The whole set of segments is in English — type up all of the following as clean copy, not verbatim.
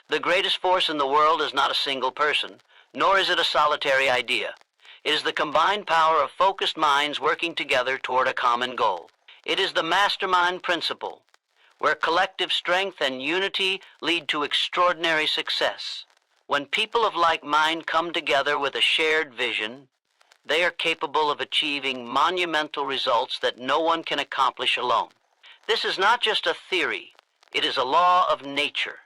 The greatest force in the world is not a single person, nor is it a solitary idea. It is the combined power of focused minds working together toward a common goal. It is the mastermind principle, where collective strength and unity lead to extraordinary success. When people of like mind come together with a shared vision, they are capable of achieving monumental results that no one can accomplish alone. This is not just a theory, it is a law of nature.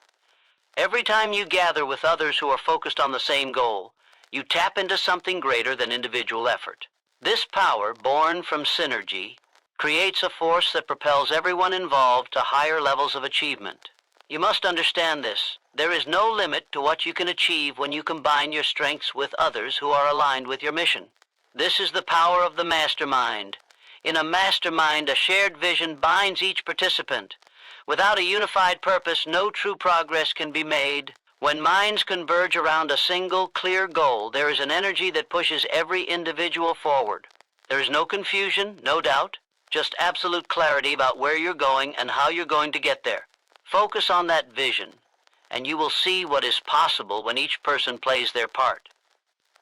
Every time you gather with others who are focused on the same goal, you tap into something greater than individual effort. This power, born from synergy, creates a force that propels everyone involved to higher levels of achievement. You must understand this. There is no limit to what you can achieve when you combine your strengths with others who are aligned with your mission. This is the power of the mastermind. In a mastermind, a shared vision binds each participant. Without a unified purpose, no true progress can be made. When minds converge around a single, clear goal, there is an energy that pushes every individual forward. There is no confusion, no doubt, just absolute clarity about where you're going and how you're going to get there. Focus on that vision, and you will see what is possible when each person plays their part.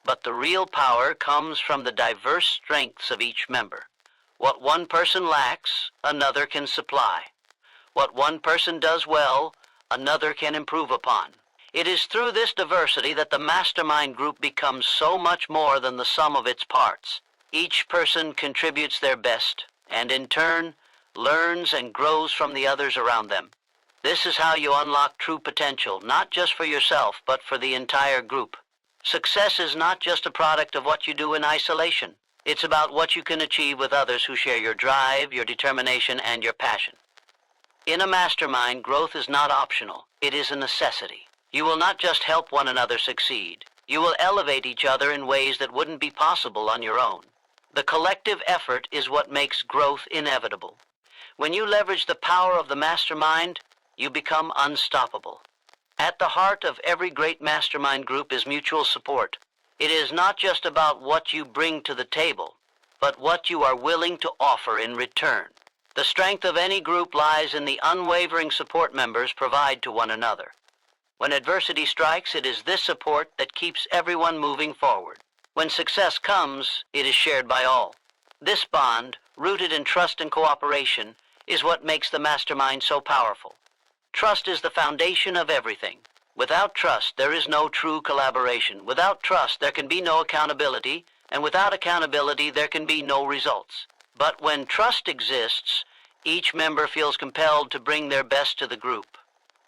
But the real power comes from the diverse strengths of each member. What one person lacks, another can supply. What one person does well, another can improve upon. It is through this diversity that the mastermind group becomes so much more than the sum of its parts. Each person contributes their best, and in turn, learns and grows from the others around them. This is how you unlock true potential, not just for yourself, but for the entire group. Success is not just a product of what you do in isolation. It's about what you can achieve with others who share your drive, your determination, and your passion. In a mastermind, growth is not optional. It is a necessity. You will not just help one another succeed. You will elevate each other in ways that wouldn't be possible on your own. The collective effort is what makes growth inevitable. When you leverage the power of the mastermind, you become unstoppable. At the heart of every great mastermind group is mutual support. It is not just about what you bring to the table, but what you are willing to offer in return. The strength of any group lies in the unwavering support members provide to one another. When adversity strikes, it is this support that keeps everyone moving forward. When success comes, it is shared by all. This bond, rooted in trust and cooperation, is what makes the mastermind so powerful. Trust is the foundation of everything. Without trust, there is no true collaboration. Without trust, there can be no accountability, and without accountability, there can be no results. But when trust exists, each member feels compelled to bring their best to the group.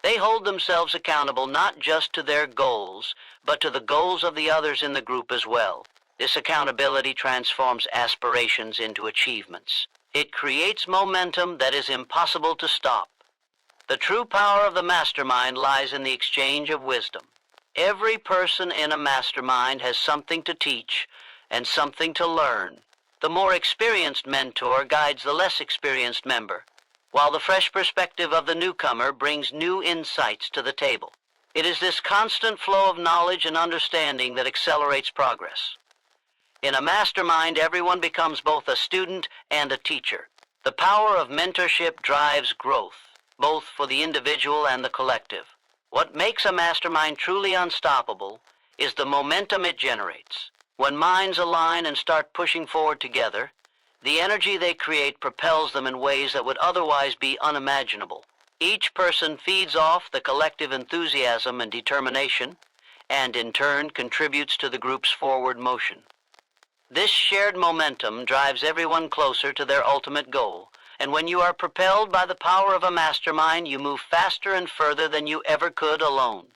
They hold themselves accountable not just to their goals, but to the goals of the others in the group as well. This accountability transforms aspirations into achievements. It creates momentum that is impossible to stop. The true power of the mastermind lies in the exchange of wisdom. Every person in a mastermind has something to teach and something to learn. The more experienced mentor guides the less experienced member, while the fresh perspective of the newcomer brings new insights to the table. It is this constant flow of knowledge and understanding that accelerates progress. In a mastermind, everyone becomes both a student and a teacher. The power of mentorship drives growth, both for the individual and the collective. What makes a mastermind truly unstoppable is the momentum it generates. When minds align and start pushing forward together, the energy they create propels them in ways that would otherwise be unimaginable. Each person feeds off the collective enthusiasm and determination, and in turn contributes to the group's forward motion. This shared momentum drives everyone closer to their ultimate goal, and when you are propelled by the power of a mastermind, you move faster and further than you ever could alone.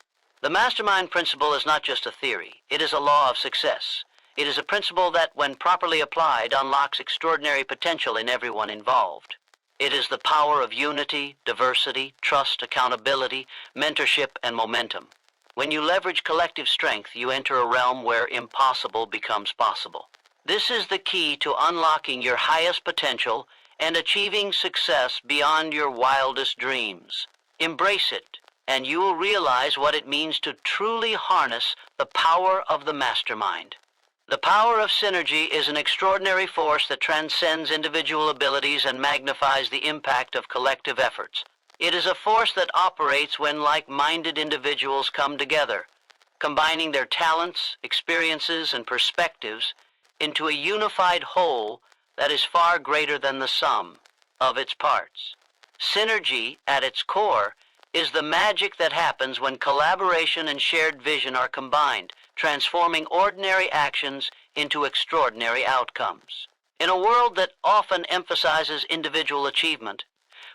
The mastermind principle is not just a theory, it is a law of success. It is a principle that, when properly applied, unlocks extraordinary potential in everyone involved. It is the power of unity, diversity, trust, accountability, mentorship, and momentum. When you leverage collective strength, you enter a realm where impossible becomes possible. This is the key to unlocking your highest potential and achieving success beyond your wildest dreams. Embrace it, and you will realize what it means to truly harness the power of the mastermind. The power of synergy is an extraordinary force that transcends individual abilities and magnifies the impact of collective efforts. It is a force that operates when like-minded individuals come together, combining their talents, experiences, and perspectives into a unified whole that is far greater than the sum of its parts. Synergy, at its core, is the magic that happens when collaboration and shared vision are combined, transforming ordinary actions into extraordinary outcomes. In a world that often emphasizes individual achievement,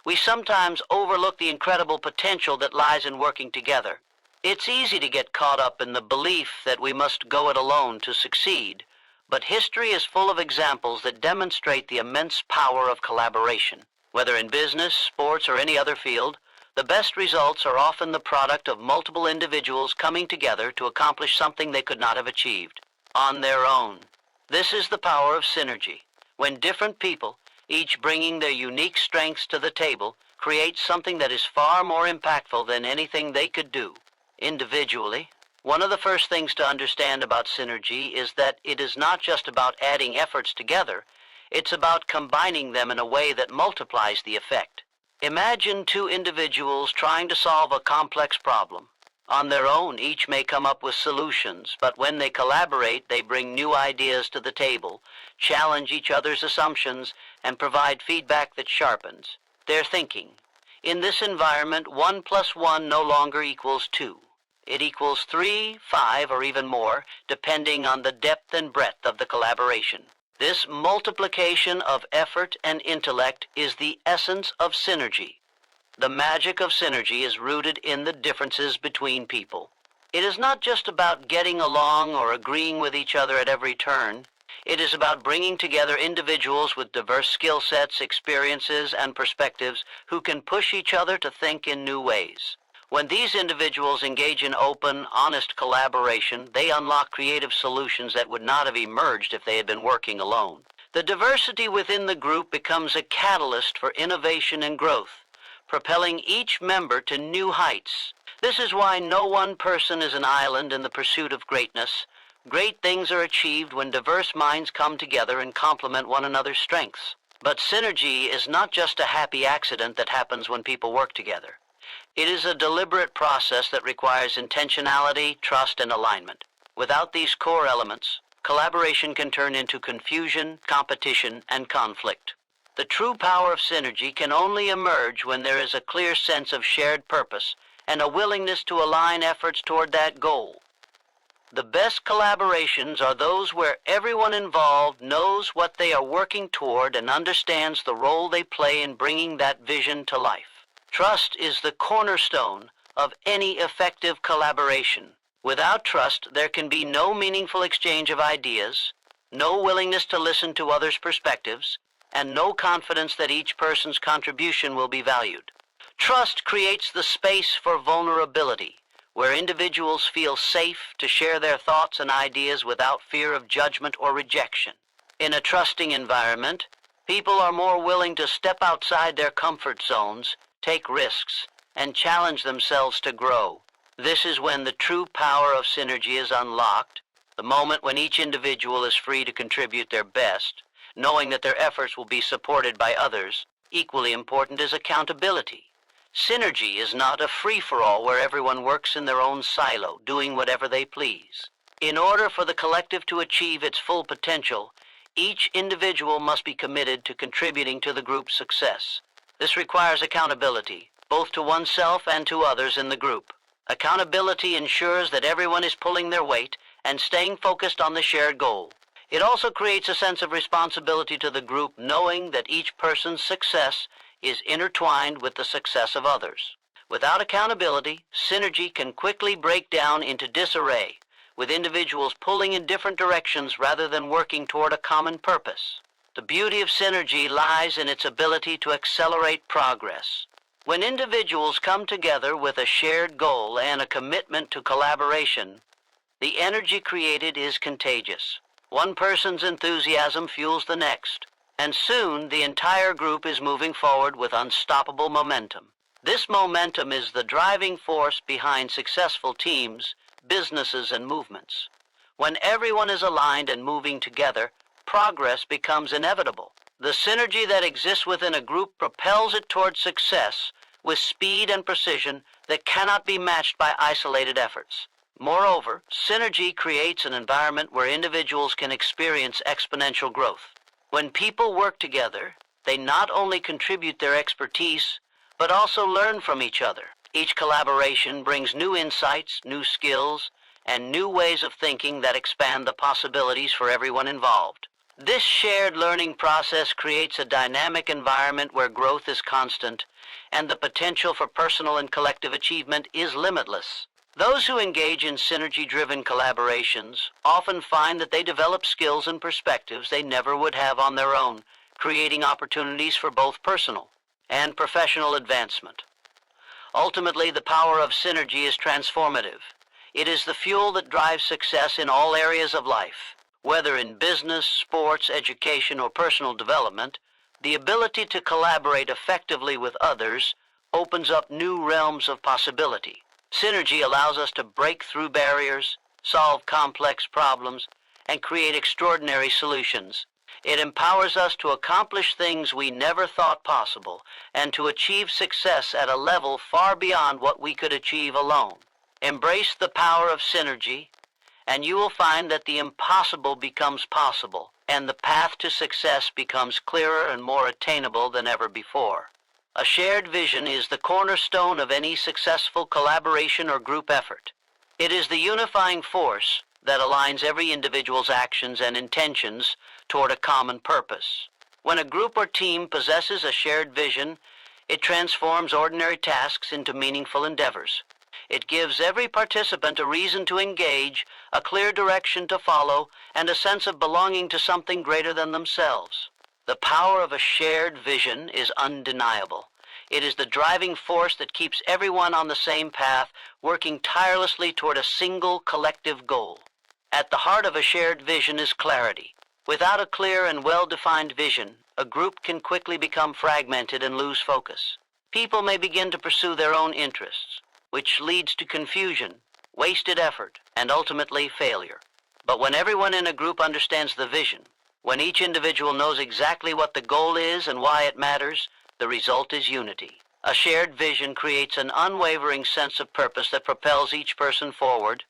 we sometimes overlook the incredible potential that lies in working together. It's easy to get caught up in the belief that we must go it alone to succeed, but history is full of examples that demonstrate the immense power of collaboration. Whether in business, sports, or any other field, the best results are often the product of multiple individuals coming together to accomplish something they could not have achieved on their own. This is the power of synergy, when different people, each bringing their unique strengths to the table, create something that is far more impactful than anything they could do individually. One of the first things to understand about synergy is that it is not just about adding efforts together, it's about combining them in a way that multiplies the effect. Imagine two individuals trying to solve a complex problem. On their own, each may come up with solutions, but when they collaborate, they bring new ideas to the table, challenge each other's assumptions, and provide feedback that sharpens their thinking. In this environment, 1 plus 1 no longer equals 2. It equals 3, 5, or even more, depending on the depth and breadth of the collaboration. This multiplication of effort and intellect is the essence of synergy. The magic of synergy is rooted in the differences between people. It is not just about getting along or agreeing with each other at every turn. It is about bringing together individuals with diverse skill sets, experiences, and perspectives who can push each other to think in new ways. When these individuals engage in open, honest collaboration, they unlock creative solutions that would not have emerged if they had been working alone. The diversity within the group becomes a catalyst for innovation and growth, propelling each member to new heights. This is why no one person is an island in the pursuit of greatness. Great things are achieved when diverse minds come together and complement one another's strengths. But synergy is not just a happy accident that happens when people work together. It is a deliberate process that requires intentionality, trust, and alignment. Without these core elements, collaboration can turn into confusion, competition, and conflict. The true power of synergy can only emerge when there is a clear sense of shared purpose and a willingness to align efforts toward that goal. The best collaborations are those where everyone involved knows what they are working toward and understands the role they play in bringing that vision to life. Trust is the cornerstone of any effective collaboration. Without trust, there can be no meaningful exchange of ideas, no willingness to listen to others' perspectives, and no confidence that each person's contribution will be valued. Trust creates the space for vulnerability, where individuals feel safe to share their thoughts and ideas without fear of judgment or rejection. In a trusting environment, people are more willing to step outside their comfort zones, take risks, and challenge themselves to grow. This is when the true power of synergy is unlocked, the moment when each individual is free to contribute their best, knowing that their efforts will be supported by others. Equally important is accountability. Synergy is not a free-for-all where everyone works in their own silo, doing whatever they please. In order for the collective to achieve its full potential, each individual must be committed to contributing to the group's success. This requires accountability, both to oneself and to others in the group. Accountability ensures that everyone is pulling their weight and staying focused on the shared goal. It also creates a sense of responsibility to the group, knowing that each person's success is intertwined with the success of others. Without accountability, synergy can quickly break down into disarray, with individuals pulling in different directions rather than working toward a common purpose. The beauty of synergy lies in its ability to accelerate progress. When individuals come together with a shared goal and a commitment to collaboration, the energy created is contagious. One person's enthusiasm fuels the next, and soon the entire group is moving forward with unstoppable momentum. This momentum is the driving force behind successful teams, businesses, and movements. When everyone is aligned and moving together, progress becomes inevitable. The synergy that exists within a group propels it towards success with speed and precision that cannot be matched by isolated efforts. Moreover, synergy creates an environment where individuals can experience exponential growth. When people work together, they not only contribute their expertise, but also learn from each other. Each collaboration brings new insights, new skills, and new ways of thinking that expand the possibilities for everyone involved. This shared learning process creates a dynamic environment where growth is constant and the potential for personal and collective achievement is limitless. Those who engage in synergy-driven collaborations often find that they develop skills and perspectives they never would have on their own, creating opportunities for both personal and professional advancement. Ultimately, the power of synergy is transformative. It is the fuel that drives success in all areas of life. Whether in business, sports, education, or personal development, the ability to collaborate effectively with others opens up new realms of possibility. Synergy allows us to break through barriers, solve complex problems, and create extraordinary solutions. It empowers us to accomplish things we never thought possible and to achieve success at a level far beyond what we could achieve alone. Embrace the power of synergy, and you will find that the impossible becomes possible, and the path to success becomes clearer and more attainable than ever before. A shared vision is the cornerstone of any successful collaboration or group effort. It is the unifying force that aligns every individual's actions and intentions toward a common purpose. When a group or team possesses a shared vision, it transforms ordinary tasks into meaningful endeavors. It gives every participant a reason to engage, a clear direction to follow, and a sense of belonging to something greater than themselves. The power of a shared vision is undeniable. It is the driving force that keeps everyone on the same path, working tirelessly toward a single collective goal. At the heart of a shared vision is clarity. Without a clear and well-defined vision, a group can quickly become fragmented and lose focus. People may begin to pursue their own interests, which leads to confusion, wasted effort, and ultimately failure. But when everyone in a group understands the vision, when each individual knows exactly what the goal is and why it matters, the result is unity. A shared vision creates an unwavering sense of purpose that propels each person forward.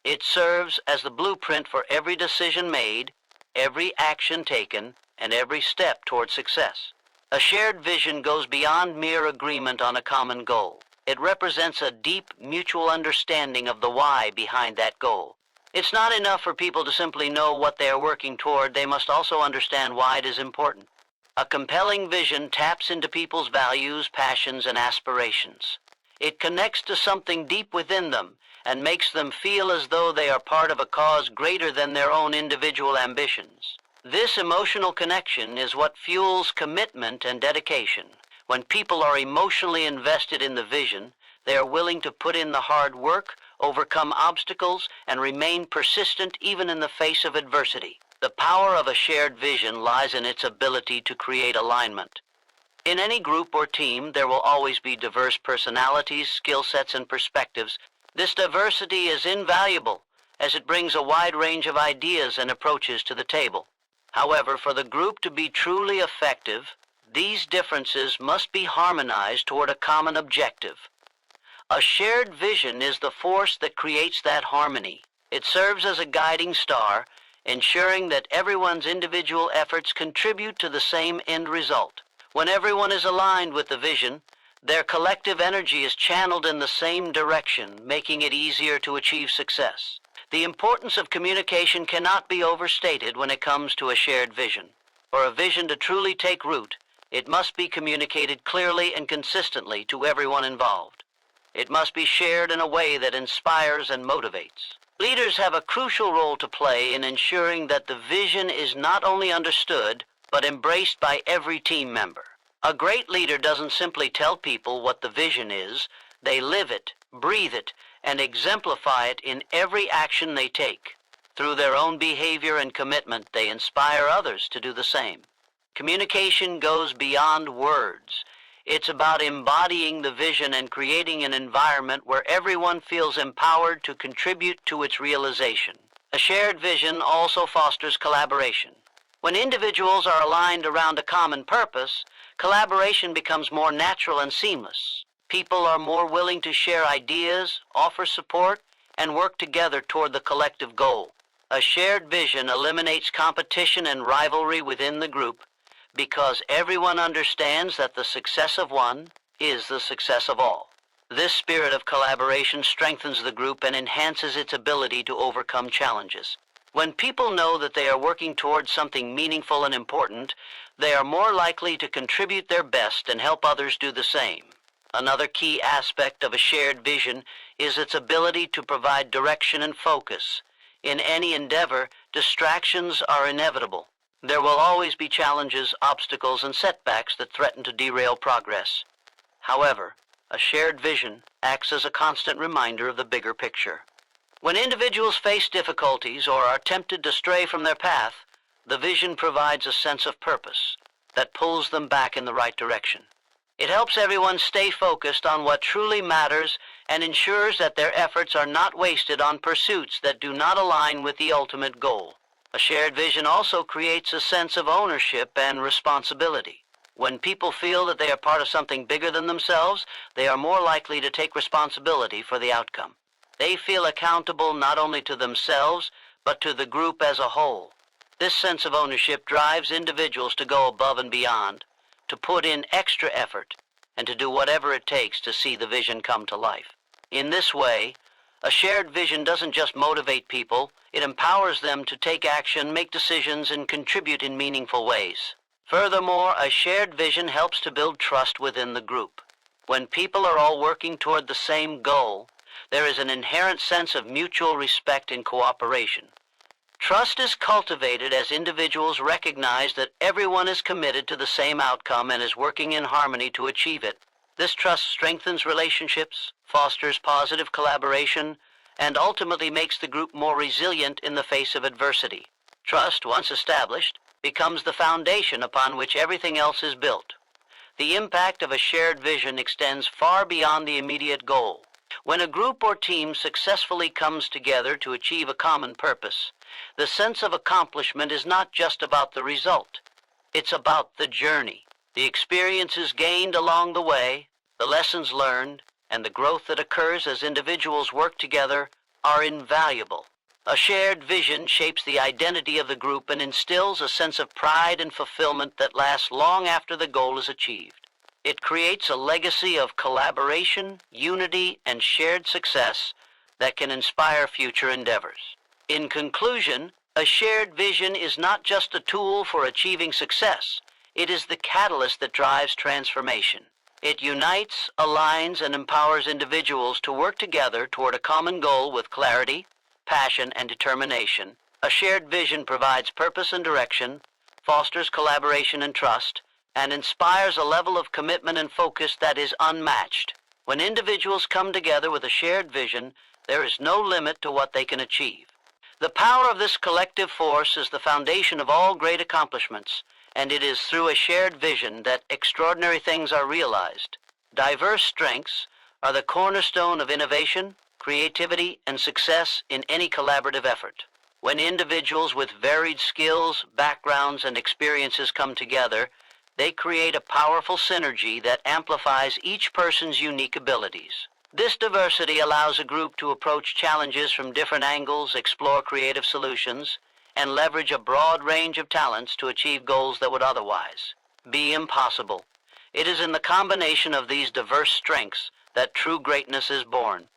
It serves as the blueprint for every decision made, every action taken, and every step toward success. A shared vision goes beyond mere agreement on a common goal. It represents a deep mutual understanding of the why behind that goal. It's not enough for people to simply know what they are working toward. They must also understand why it is important. A compelling vision taps into people's values, passions, and aspirations. It connects to something deep within them and makes them feel as though they are part of a cause greater than their own individual ambitions. This emotional connection is what fuels commitment and dedication. When people are emotionally invested in the vision, they are willing to put in the hard work, overcome obstacles, and remain persistent even in the face of adversity. The power of a shared vision lies in its ability to create alignment. In any group or team, there will always be diverse personalities, skill sets, and perspectives. This diversity is invaluable, as it brings a wide range of ideas and approaches to the table. However, for the group to be truly effective, these differences must be harmonized toward a common objective. A shared vision is the force that creates that harmony. It serves as a guiding star, ensuring that everyone's individual efforts contribute to the same end result. When everyone is aligned with the vision, their collective energy is channeled in the same direction, making it easier to achieve success. The importance of communication cannot be overstated when it comes to a shared vision. For a vision to truly take root, it must be communicated clearly and consistently to everyone involved. It must be shared in a way that inspires and motivates. Leaders have a crucial role to play in ensuring that the vision is not only understood, but embraced by every team member. A great leader doesn't simply tell people what the vision is. They live it, breathe it, and exemplify it in every action they take. Through their own behavior and commitment, they inspire others to do the same. Communication goes beyond words. It's about embodying the vision and creating an environment where everyone feels empowered to contribute to its realization. A shared vision also fosters collaboration. When individuals are aligned around a common purpose, collaboration becomes more natural and seamless. People are more willing to share ideas, offer support, and work together toward the collective goal. A shared vision eliminates competition and rivalry within the group because everyone understands that the success of one is the success of all. This spirit of collaboration strengthens the group and enhances its ability to overcome challenges. When people know that they are working towards something meaningful and important, they are more likely to contribute their best and help others do the same. Another key aspect of a shared vision is its ability to provide direction and focus. In any endeavor, distractions are inevitable. There will always be challenges, obstacles, and setbacks that threaten to derail progress. However, a shared vision acts as a constant reminder of the bigger picture. When individuals face difficulties or are tempted to stray from their path, the vision provides a sense of purpose that pulls them back in the right direction. It helps everyone stay focused on what truly matters and ensures that their efforts are not wasted on pursuits that do not align with the ultimate goal. A shared vision also creates a sense of ownership and responsibility. When people feel that they are part of something bigger than themselves, they are more likely to take responsibility for the outcome. They feel accountable not only to themselves, but to the group as a whole. This sense of ownership drives individuals to go above and beyond, to put in extra effort, and to do whatever it takes to see the vision come to life. In this way, a shared vision doesn't just motivate people, it empowers them to take action, make decisions, and contribute in meaningful ways. Furthermore, a shared vision helps to build trust within the group. When people are all working toward the same goal, there is an inherent sense of mutual respect and cooperation. Trust is cultivated as individuals recognize that everyone is committed to the same outcome and is working in harmony to achieve it. This trust strengthens relationships, fosters positive collaboration, and ultimately makes the group more resilient in the face of adversity. Trust, once established, becomes the foundation upon which everything else is built. The impact of a shared vision extends far beyond the immediate goal. When a group or team successfully comes together to achieve a common purpose, the sense of accomplishment is not just about the result. It's about the journey. The experiences gained along the way, the lessons learned, and the growth that occurs as individuals work together are invaluable. A shared vision shapes the identity of the group and instills a sense of pride and fulfillment that lasts long after the goal is achieved. It creates a legacy of collaboration, unity, and shared success that can inspire future endeavors. In conclusion, a shared vision is not just a tool for achieving success. It is the catalyst that drives transformation. It unites, aligns, and empowers individuals to work together toward a common goal with clarity, passion, and determination. A shared vision provides purpose and direction, fosters collaboration and trust, and inspires a level of commitment and focus that is unmatched. When individuals come together with a shared vision, there is no limit to what they can achieve. The power of this collective force is the foundation of all great accomplishments, and it is through a shared vision that extraordinary things are realized. Diverse strengths are the cornerstone of innovation, creativity, and success in any collaborative effort. When individuals with varied skills, backgrounds, and experiences come together, they create a powerful synergy that amplifies each person's unique abilities. This diversity allows a group to approach challenges from different angles, explore creative solutions, and leverage a broad range of talents to achieve goals that would otherwise be impossible. It is in the combination of these diverse strengths that true greatness is born.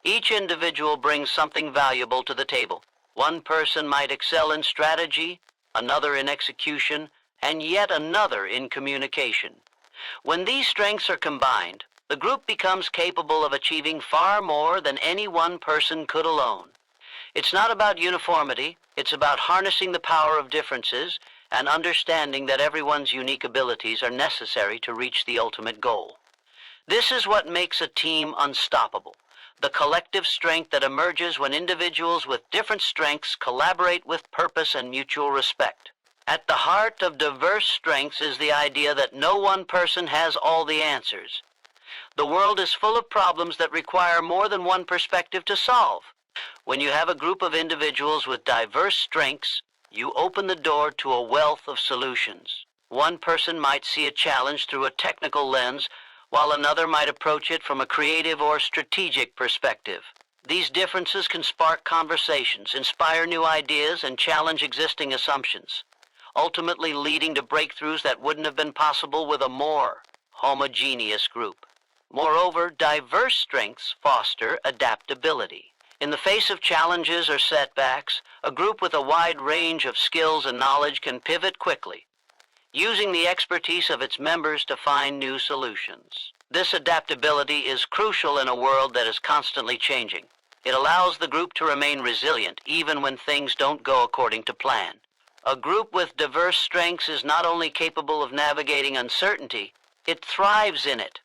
Each individual brings something valuable to the table. One person might excel in strategy, another in execution, and yet another in communication. When these strengths are combined, the group becomes capable of achieving far more than any one person could alone. It's not about uniformity, it's about harnessing the power of differences and understanding that everyone's unique abilities are necessary to reach the ultimate goal. This is what makes a team unstoppable, the collective strength that emerges when individuals with different strengths collaborate with purpose and mutual respect. At the heart of diverse strengths is the idea that no one person has all the answers. The world is full of problems that require more than one perspective to solve. When you have a group of individuals with diverse strengths, you open the door to a wealth of solutions. One person might see a challenge through a technical lens, while another might approach it from a creative or strategic perspective. These differences can spark conversations, inspire new ideas, and challenge existing assumptions, ultimately leading to breakthroughs that wouldn't have been possible with a more homogeneous group. Moreover, diverse strengths foster adaptability. In the face of challenges or setbacks, a group with a wide range of skills and knowledge can pivot quickly, using the expertise of its members to find new solutions. This adaptability is crucial in a world that is constantly changing. It allows the group to remain resilient even when things don't go according to plan. A group with diverse strengths is not only capable of navigating uncertainty, it thrives in it.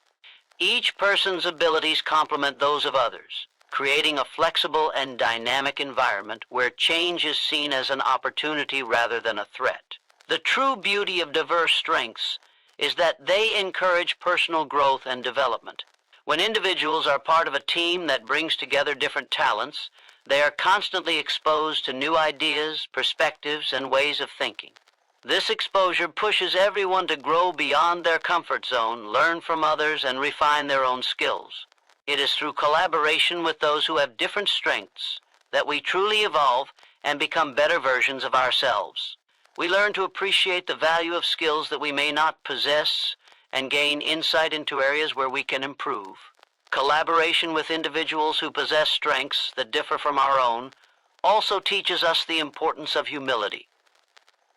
Each person's abilities complement those of others, creating a flexible and dynamic environment where change is seen as an opportunity rather than a threat. The true beauty of diverse strengths is that they encourage personal growth and development. When individuals are part of a team that brings together different talents, they are constantly exposed to new ideas, perspectives, and ways of thinking. This exposure pushes everyone to grow beyond their comfort zone, learn from others, and refine their own skills. It is through collaboration with those who have different strengths that we truly evolve and become better versions of ourselves. We learn to appreciate the value of skills that we may not possess and gain insight into areas where we can improve. Collaboration with individuals who possess strengths that differ from our own also teaches us the importance of humility.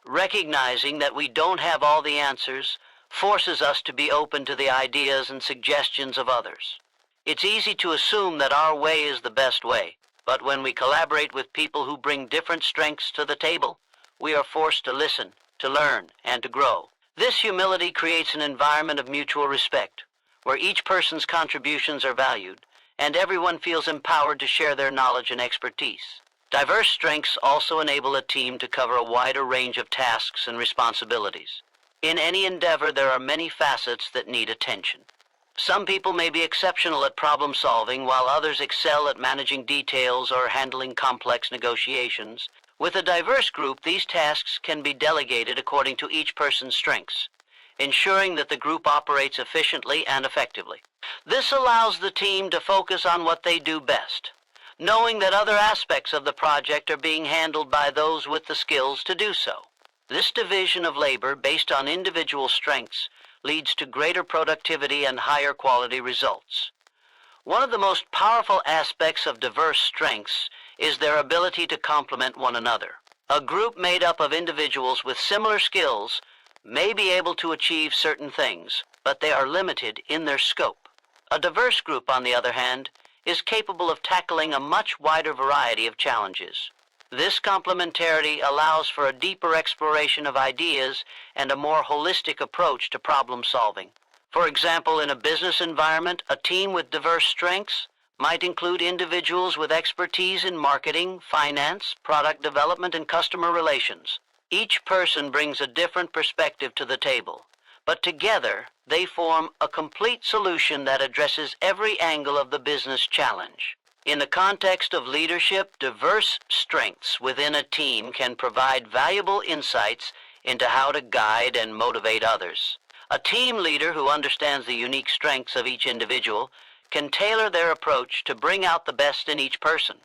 Recognizing that we don't have all the answers forces us to be open to the ideas and suggestions of others. It's easy to assume that our way is the best way, but when we collaborate with people who bring different strengths to the table, we are forced to listen, to learn, and to grow. This humility creates an environment of mutual respect, where each person's contributions are valued, and everyone feels empowered to share their knowledge and expertise. Diverse strengths also enable a team to cover a wider range of tasks and responsibilities. In any endeavor, there are many facets that need attention. Some people may be exceptional at problem solving, while others excel at managing details or handling complex negotiations. With a diverse group, these tasks can be delegated according to each person's strengths, ensuring that the group operates efficiently and effectively. This allows the team to focus on what they do best, knowing that other aspects of the project are being handled by those with the skills to do so. This division of labor based on individual strengths leads to greater productivity and higher quality results. One of the most powerful aspects of diverse strengths is their ability to complement one another. A group made up of individuals with similar skills may be able to achieve certain things, but they are limited in their scope. A diverse group, on the other hand, is capable of tackling a much wider variety of challenges. This complementarity allows for a deeper exploration of ideas and a more holistic approach to problem solving. For example, in a business environment, a team with diverse strengths might include individuals with expertise in marketing, finance, product development, and customer relations. Each person brings a different perspective to the table, but together they form a complete solution that addresses every angle of the business challenge. In the context of leadership, diverse strengths within a team can provide valuable insights into how to guide and motivate others. A team leader who understands the unique strengths of each individual can tailor their approach to bring out the best in each person.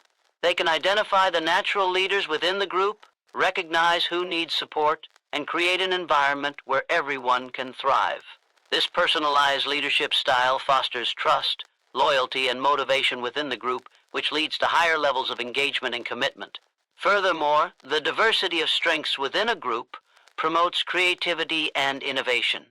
They can identify the natural leaders within the group, recognize who needs support, and create an environment where everyone can thrive. This personalized leadership style fosters trust, loyalty, and motivation within the group, which leads to higher levels of engagement and commitment. Furthermore, the diversity of strengths within a group promotes creativity and innovation.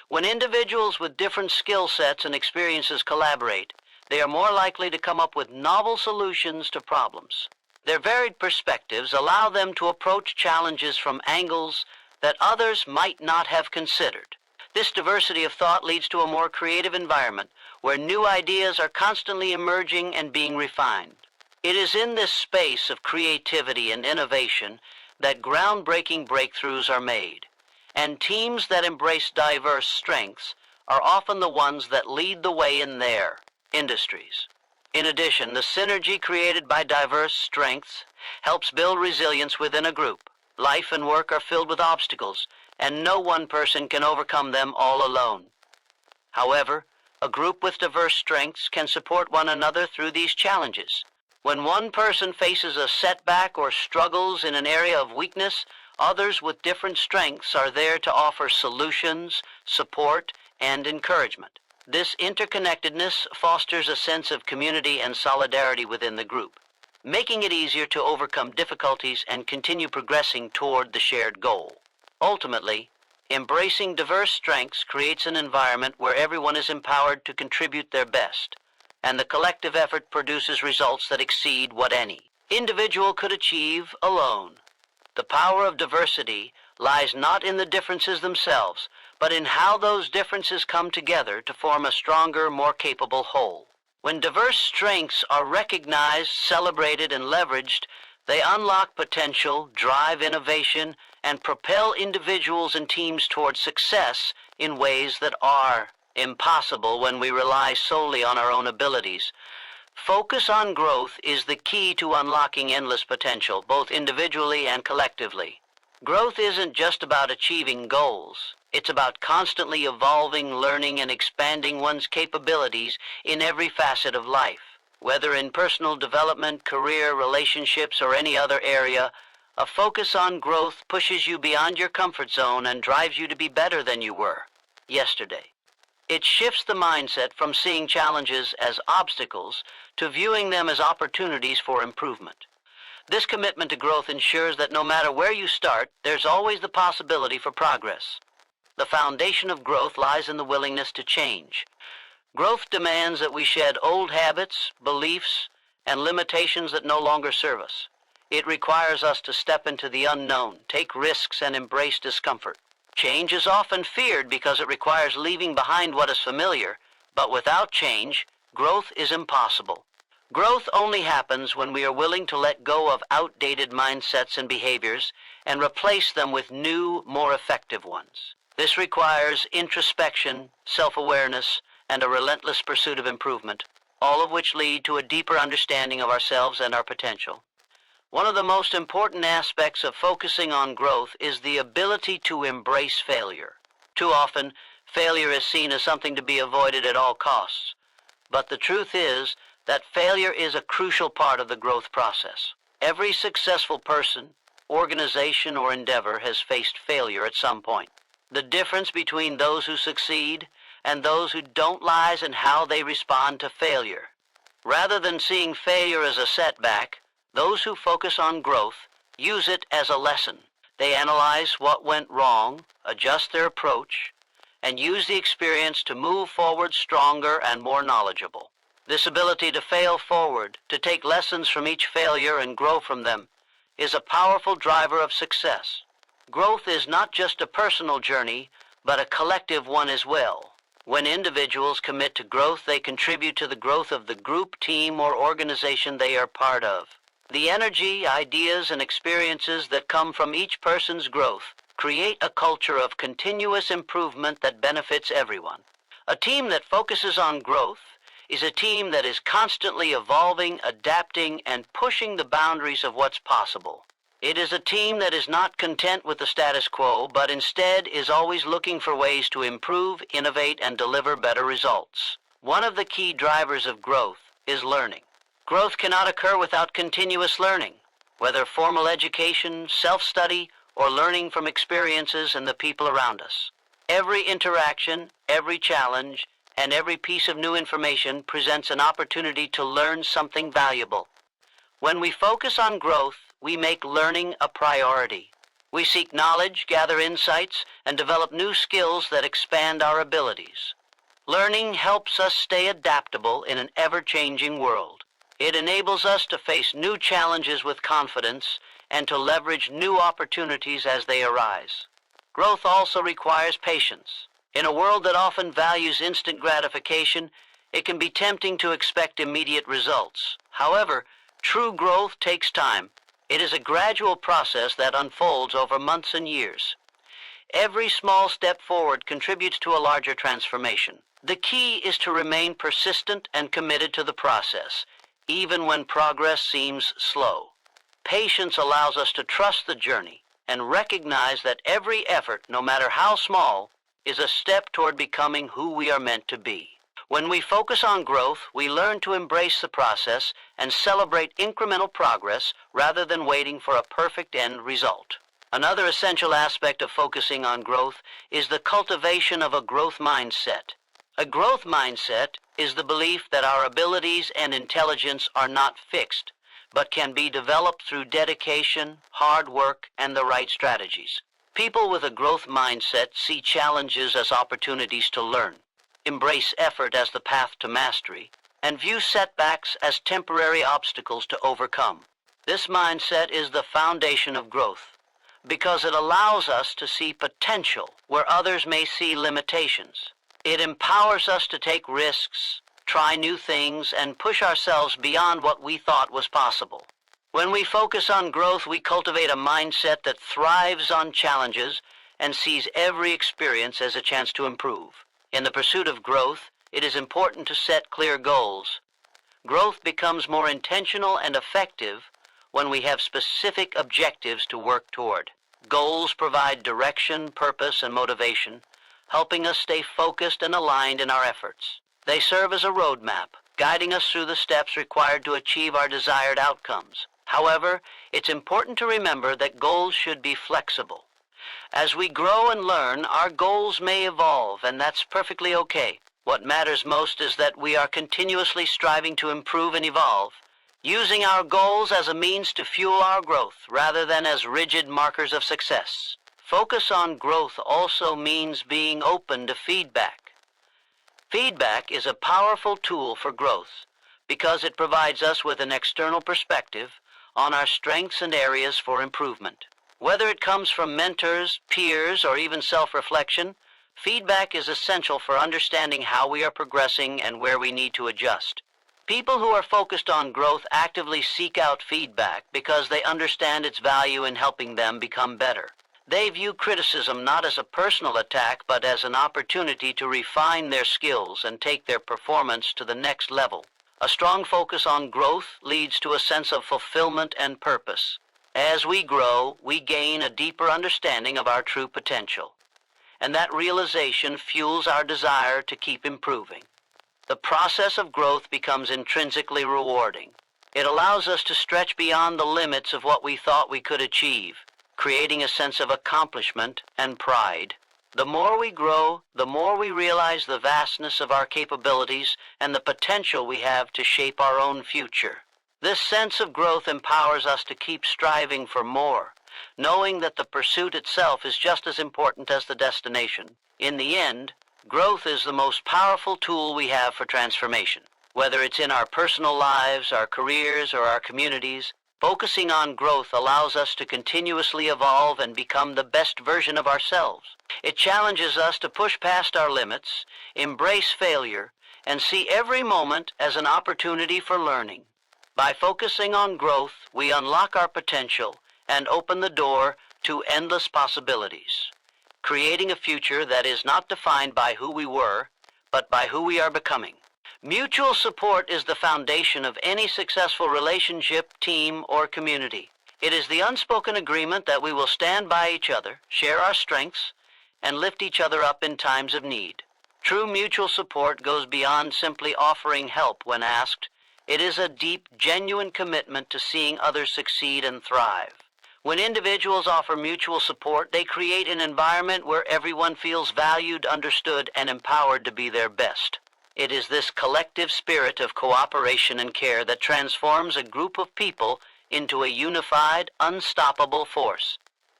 When individuals with different skill sets and experiences collaborate, they are more likely to come up with novel solutions to problems. Their varied perspectives allow them to approach challenges from angles that others might not have considered. This diversity of thought leads to a more creative environment where new ideas are constantly emerging and being refined. It is in this space of creativity and innovation that groundbreaking breakthroughs are made, and teams that embrace diverse strengths are often the ones that lead the way in their industries. In addition, the synergy created by diverse strengths helps build resilience within a group. Life and work are filled with obstacles, and no one person can overcome them all alone. However, A group with diverse strengths can support one another through these challenges. When one person faces a setback or struggles in an area of weakness, others with different strengths are there to offer solutions, support, and encouragement. This interconnectedness fosters a sense of community and solidarity within the group, making it easier to overcome difficulties and continue progressing toward the shared goal. Ultimately, embracing diverse strengths creates an environment where everyone is empowered to contribute their best, and the collective effort produces results that exceed what any individual could achieve alone. The power of diversity lies not in the differences themselves, but in how those differences come together to form a stronger, more capable whole. When diverse strengths are recognized, celebrated, and leveraged, they unlock potential, drive innovation, and propel individuals and teams toward success in ways that are impossible when we rely solely on our own abilities. Focus on growth is the key to unlocking endless potential, both individually and collectively. Growth isn't just about achieving goals. It's about constantly evolving, learning, and expanding one's capabilities in every facet of life. Whether in personal development, career, relationships, or any other area, a focus on growth pushes you beyond your comfort zone and drives you to be better than you were yesterday. It shifts the mindset from seeing challenges as obstacles to viewing them as opportunities for improvement. This commitment to growth ensures that no matter where you start, there's always the possibility for progress. The foundation of growth lies in the willingness to change. Growth demands that we shed old habits, beliefs, and limitations that no longer serve us. It requires us to step into the unknown, take risks, and embrace discomfort. Change is often feared because it requires leaving behind what is familiar, but without change, growth is impossible. Growth only happens when we are willing to let go of outdated mindsets and behaviors and replace them with new, more effective ones. This requires introspection, self-awareness, and a relentless pursuit of improvement, all of which lead to a deeper understanding of ourselves and our potential. One of the most important aspects of focusing on growth is the ability to embrace failure. Too often, failure is seen as something to be avoided at all costs. But the truth is that failure is a crucial part of the growth process. Every successful person, organization, or endeavor has faced failure at some point. The difference between those who succeed and those who don't lies in how they respond to failure. Rather than seeing failure as a setback, those who focus on growth use it as a lesson. They analyze what went wrong, adjust their approach, and use the experience to move forward stronger and more knowledgeable. This ability to fail forward, to take lessons from each failure and grow from them, is a powerful driver of success. Growth is not just a personal journey, but a collective one as well. When individuals commit to growth, they contribute to the growth of the group, team, or organization they are part of. The energy, ideas, and experiences that come from each person's growth create a culture of continuous improvement that benefits everyone. A team that focuses on growth is a team that is constantly evolving, adapting, and pushing the boundaries of what's possible. It is a team that is not content with the status quo, but instead is always looking for ways to improve, innovate, and deliver better results. One of the key drivers of growth is learning. Growth cannot occur without continuous learning, whether formal education, self-study, or learning from experiences and the people around us. Every interaction, every challenge, and every piece of new information presents an opportunity to learn something valuable. When we focus on growth, we make learning a priority. We seek knowledge, gather insights, and develop new skills that expand our abilities. Learning helps us stay adaptable in an ever-changing world. It enables us to face new challenges with confidence and to leverage new opportunities as they arise. Growth also requires patience. In a world that often values instant gratification, it can be tempting to expect immediate results. However, true growth takes time. It is a gradual process that unfolds over months and years. Every small step forward contributes to a larger transformation. The key is to remain persistent and committed to the process, even when progress seems slow. Patience allows us to trust the journey and recognize that every effort, no matter how small, is a step toward becoming who we are meant to be. When we focus on growth, we learn to embrace the process and celebrate incremental progress rather than waiting for a perfect end result. Another essential aspect of focusing on growth is the cultivation of a growth mindset. A growth mindset is the belief that our abilities and intelligence are not fixed, but can be developed through dedication, hard work, and the right strategies. People with a growth mindset see challenges as opportunities to learn, embrace effort as the path to mastery, and view setbacks as temporary obstacles to overcome. This mindset is the foundation of growth, because it allows us to see potential where others may see limitations. It empowers us to take risks, try new things, and push ourselves beyond what we thought was possible. When we focus on growth, we cultivate a mindset that thrives on challenges and sees every experience as a chance to improve. In the pursuit of growth, it is important to set clear goals. Growth becomes more intentional and effective when we have specific objectives to work toward. Goals provide direction, purpose, and motivation, helping us stay focused and aligned in our efforts. They serve as a roadmap, guiding us through the steps required to achieve our desired outcomes. However, it's important to remember that goals should be flexible. As we grow and learn, our goals may evolve, and that's perfectly okay. What matters most is that we are continuously striving to improve and evolve, using our goals as a means to fuel our growth rather than as rigid markers of success. Focus on growth also means being open to feedback. Feedback is a powerful tool for growth because it provides us with an external perspective on our strengths and areas for improvement. Whether it comes from mentors, peers, or even self-reflection, feedback is essential for understanding how we are progressing and where we need to adjust. People who are focused on growth actively seek out feedback because they understand its value in helping them become better. They view criticism not as a personal attack, but as an opportunity to refine their skills and take their performance to the next level. A strong focus on growth leads to a sense of fulfillment and purpose. As we grow, we gain a deeper understanding of our true potential, and that realization fuels our desire to keep improving. The process of growth becomes intrinsically rewarding. It allows us to stretch beyond the limits of what we thought we could achieve, creating a sense of accomplishment and pride. The more we grow, the more we realize the vastness of our capabilities and the potential we have to shape our own future. This sense of growth empowers us to keep striving for more, knowing that the pursuit itself is just as important as the destination. In the end, growth is the most powerful tool we have for transformation. Whether it's in our personal lives, our careers, or our communities, focusing on growth allows us to continuously evolve and become the best version of ourselves. It challenges us to push past our limits, embrace failure, and see every moment as an opportunity for learning. By focusing on growth, we unlock our potential and open the door to endless possibilities, creating a future that is not defined by who we were, but by who we are becoming. Mutual support is the foundation of any successful relationship, team, or community. It is the unspoken agreement that we will stand by each other, share our strengths, and lift each other up in times of need. True mutual support goes beyond simply offering help when asked. It is a deep, genuine commitment to seeing others succeed and thrive. When individuals offer mutual support, they create an environment where everyone feels valued, understood, and empowered to be their best. It is this collective spirit of cooperation and care that transforms a group of people into a unified, unstoppable force.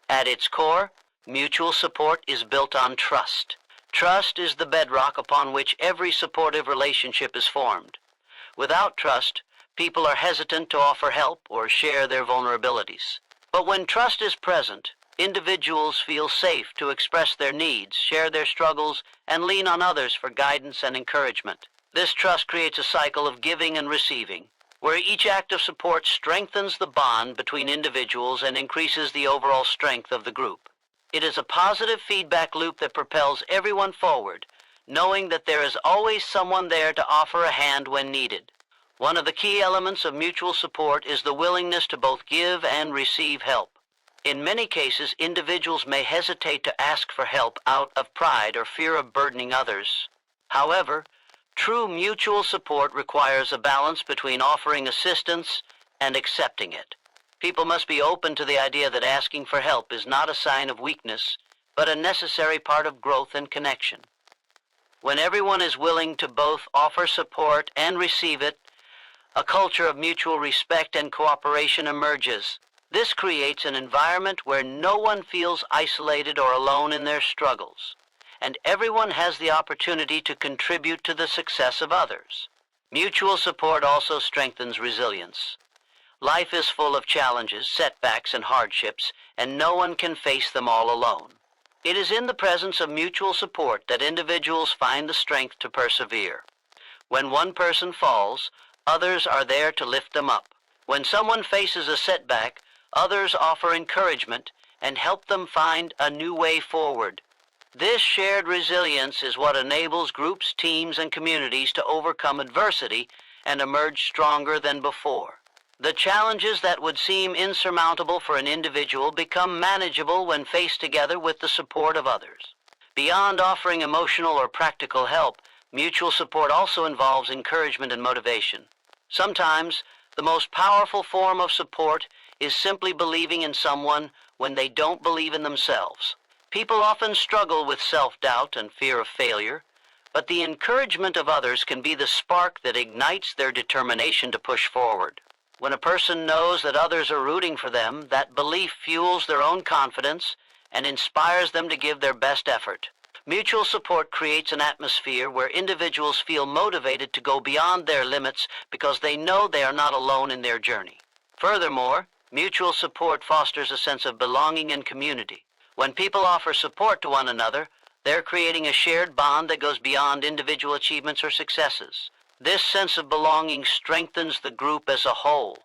At its core, mutual support is built on trust. Trust is the bedrock upon which every supportive relationship is formed. Without trust, people are hesitant to offer help or share their vulnerabilities. But when trust is present, individuals feel safe to express their needs, share their struggles, and lean on others for guidance and encouragement. This trust creates a cycle of giving and receiving, where each act of support strengthens the bond between individuals and increases the overall strength of the group. It is a positive feedback loop that propels everyone forward, knowing that there is always someone there to offer a hand when needed. One of the key elements of mutual support is the willingness to both give and receive help. In many cases, individuals may hesitate to ask for help out of pride or fear of burdening others. However, True mutual support requires a balance between offering assistance and accepting it. People must be open to the idea that asking for help is not a sign of weakness, but a necessary part of growth and connection. When everyone is willing to both offer support and receive it, a culture of mutual respect and cooperation emerges. This creates an environment where no one feels isolated or alone in their struggles, and everyone has the opportunity to contribute to the success of others. Mutual support also strengthens resilience. Life is full of challenges, setbacks, and hardships, and no one can face them all alone. It is in the presence of mutual support that individuals find the strength to persevere. When one person falls, others are there to lift them up. When someone faces a setback, others offer encouragement and help them find a new way forward. This shared resilience is what enables groups, teams, and communities to overcome adversity and emerge stronger than before. The challenges that would seem insurmountable for an individual become manageable when faced together with the support of others. Beyond offering emotional or practical help, mutual support also involves encouragement and motivation. Sometimes, the most powerful form of support is simply believing in someone when they don't believe in themselves. People often struggle with self-doubt and fear of failure, but the encouragement of others can be the spark that ignites their determination to push forward. When a person knows that others are rooting for them, that belief fuels their own confidence and inspires them to give their best effort. Mutual support creates an atmosphere where individuals feel motivated to go beyond their limits because they know they are not alone in their journey. Furthermore, mutual support fosters a sense of belonging and community. When people offer support to one another, they're creating a shared bond that goes beyond individual achievements or successes. This sense of belonging strengthens the group as a whole,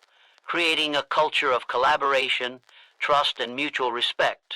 creating a culture of collaboration, trust, and mutual respect.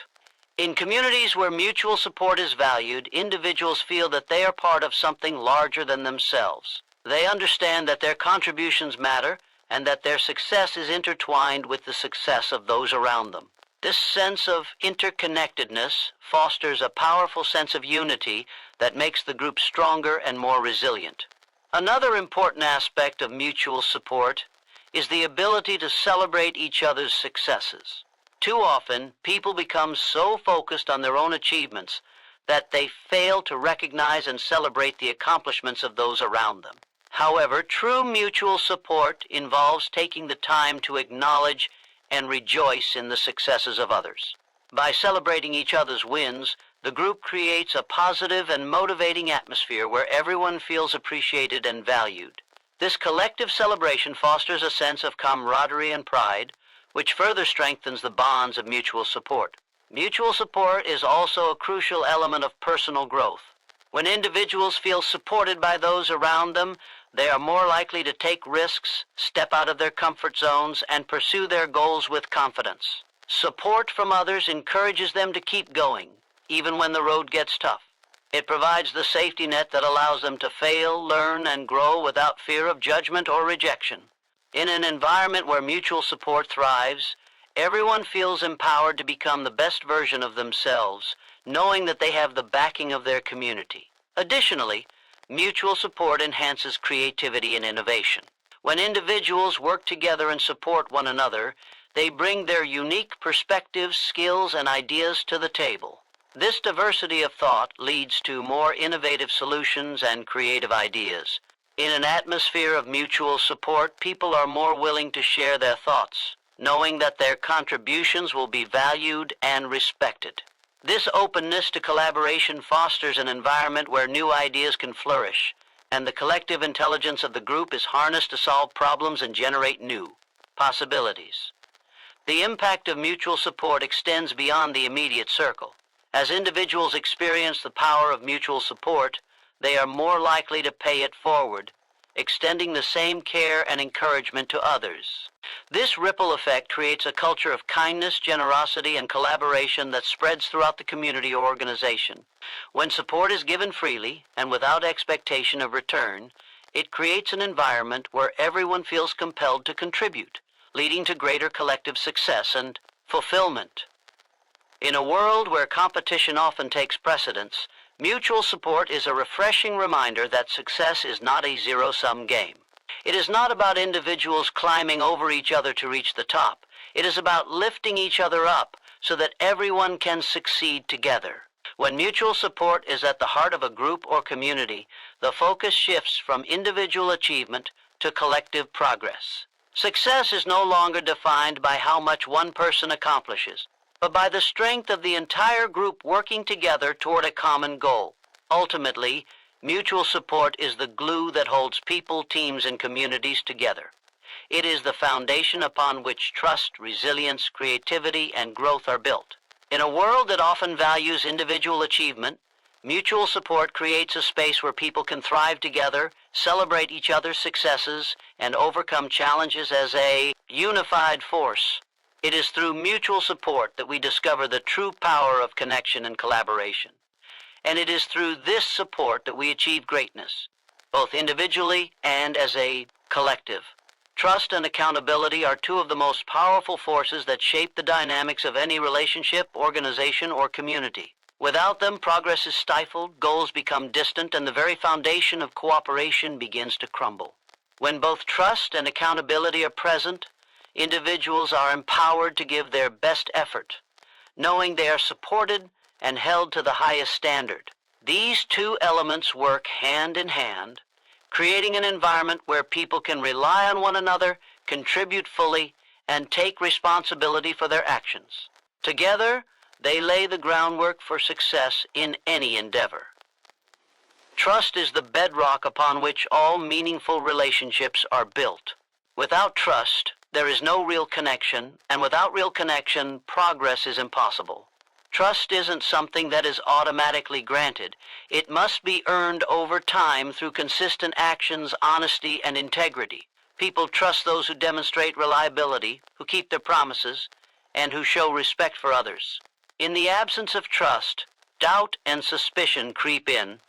In communities where mutual support is valued, individuals feel that they are part of something larger than themselves. They understand that their contributions matter and that their success is intertwined with the success of those around them. This sense of interconnectedness fosters a powerful sense of unity that makes the group stronger and more resilient. Another important aspect of mutual support is the ability to celebrate each other's successes. Too often, people become so focused on their own achievements that they fail to recognize and celebrate the accomplishments of those around them. However, true mutual support involves taking the time to acknowledge and rejoice in the successes of others. By celebrating each other's wins, the group creates a positive and motivating atmosphere where everyone feels appreciated and valued. This collective celebration fosters a sense of camaraderie and pride, which further strengthens the bonds of mutual support. Mutual support is also a crucial element of personal growth. When individuals feel supported by those around them, they are more likely to take risks, step out of their comfort zones, and pursue their goals with confidence. Support from others encourages them to keep going, even when the road gets tough. It provides the safety net that allows them to fail, learn, and grow without fear of judgment or rejection. In an environment where mutual support thrives, everyone feels empowered to become the best version of themselves, knowing that they have the backing of their community. Additionally, mutual support enhances creativity and innovation. When individuals work together and support one another, they bring their unique perspectives, skills, and ideas to the table. This diversity of thought leads to more innovative solutions and creative ideas. In an atmosphere of mutual support, people are more willing to share their thoughts, knowing that their contributions will be valued and respected. This openness to collaboration fosters an environment where new ideas can flourish, and the collective intelligence of the group is harnessed to solve problems and generate new possibilities. The impact of mutual support extends beyond the immediate circle. As individuals experience the power of mutual support, they are more likely to pay it forward, extending the same care and encouragement to others. This ripple effect creates a culture of kindness, generosity, and collaboration that spreads throughout the community or organization. When support is given freely and without expectation of return, it creates an environment where everyone feels compelled to contribute, leading to greater collective success and fulfillment. In a world where competition often takes precedence, Mutual support is a refreshing reminder that success is not a zero-sum game. It is not about individuals climbing over each other to reach the top. It is about lifting each other up so that everyone can succeed together. When mutual support is at the heart of a group or community, the focus shifts from individual achievement to collective progress. Success is no longer defined by how much one person accomplishes, but by the strength of the entire group working together toward a common goal. Ultimately, mutual support is the glue that holds people, teams, and communities together. It is the foundation upon which trust, resilience, creativity, and growth are built. In a world that often values individual achievement, mutual support creates a space where people can thrive together, celebrate each other's successes, and overcome challenges as a unified force. It is through mutual support that we discover the true power of connection and collaboration. And it is through this support that we achieve greatness, both individually and as a collective. Trust and accountability are two of the most powerful forces that shape the dynamics of any relationship, organization, or community. Without them, progress is stifled, goals become distant, and the very foundation of cooperation begins to crumble. When both trust and accountability are present, individuals are empowered to give their best effort, knowing they are supported and held to the highest standard. These two elements work hand in hand, creating an environment where people can rely on one another, contribute fully, and take responsibility for their actions. Together, they lay the groundwork for success in any endeavor. Trust is the bedrock upon which all meaningful relationships are built. Without trust, there is no real connection, and without real connection, progress is impossible. Trust isn't something that is automatically granted. It must be earned over time through consistent actions, honesty, and integrity. People trust those who demonstrate reliability, who keep their promises, and who show respect for others. In the absence of trust, doubt and suspicion creep in,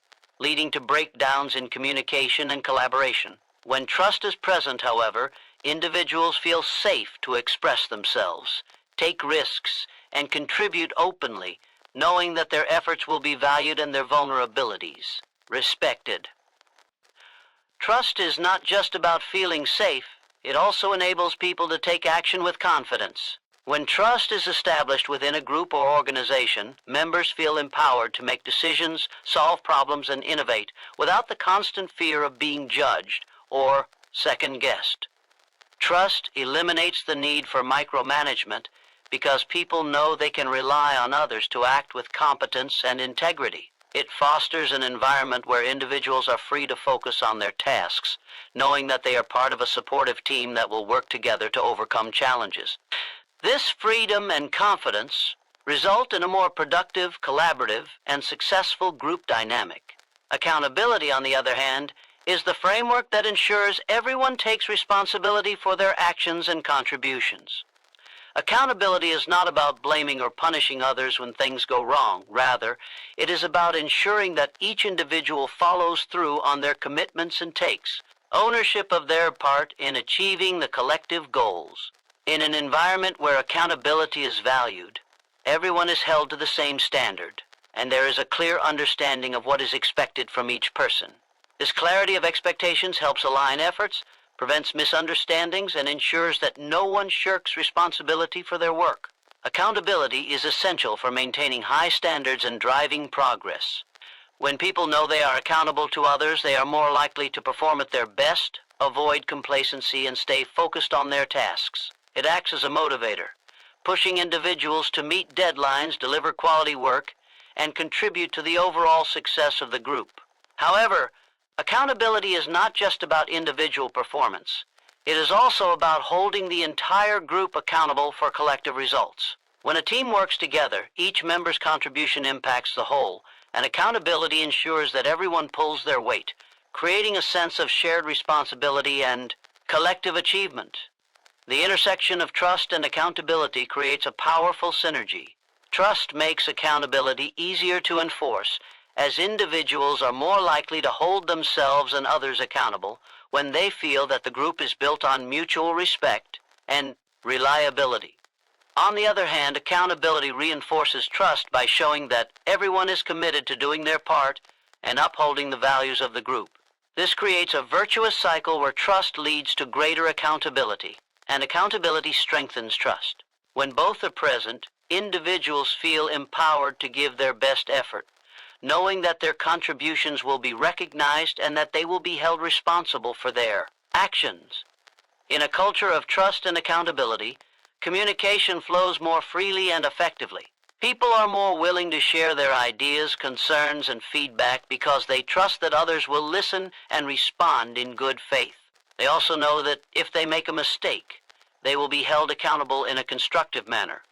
leading to breakdowns in communication and collaboration. When trust is present, however, individuals feel safe to express themselves, take risks, and contribute openly, knowing that their efforts will be valued and their vulnerabilities respected. Trust is not just about feeling safe, it also enables people to take action with confidence. When trust is established within a group or organization, members feel empowered to make decisions, solve problems, and innovate without the constant fear of being judged or second-guessed. Trust eliminates the need for micromanagement because people know they can rely on others to act with competence and integrity. It fosters an environment where individuals are free to focus on their tasks, knowing that they are part of a supportive team that will work together to overcome challenges. This freedom and confidence result in a more productive, collaborative, and successful group dynamic. Accountability, on the other hand, is the framework that ensures everyone takes responsibility for their actions and contributions. Accountability is not about blaming or punishing others when things go wrong. Rather, it is about ensuring that each individual follows through on their commitments and takes ownership of their part in achieving the collective goals. In an environment where accountability is valued, everyone is held to the same standard, and there is a clear understanding of what is expected from each person. This clarity of expectations helps align efforts, prevents misunderstandings, and ensures that no one shirks responsibility for their work. Accountability is essential for maintaining high standards and driving progress. When people know they are accountable to others, they are more likely to perform at their best, avoid complacency, and stay focused on their tasks. It acts as a motivator, pushing individuals to meet deadlines, deliver quality work, and contribute to the overall success of the group. However, accountability is not just about individual performance. It is also about holding the entire group accountable for collective results. When a team works together, each member's contribution impacts the whole, and accountability ensures that everyone pulls their weight, creating a sense of shared responsibility and collective achievement. The intersection of trust and accountability creates a powerful synergy. Trust makes accountability easier to enforce, as individuals are more likely to hold themselves and others accountable when they feel that the group is built on mutual respect and reliability. On the other hand, accountability reinforces trust by showing that everyone is committed to doing their part and upholding the values of the group. This creates a virtuous cycle where trust leads to greater accountability, and accountability strengthens trust. When both are present, individuals feel empowered to give their best effort, knowing that their contributions will be recognized and that they will be held responsible for their actions. In a culture of trust and accountability, communication flows more freely and effectively. People are more willing to share their ideas, concerns, and feedback because they trust that others will listen and respond in good faith. They also know that if they make a mistake, they will be held accountable in a constructive manner,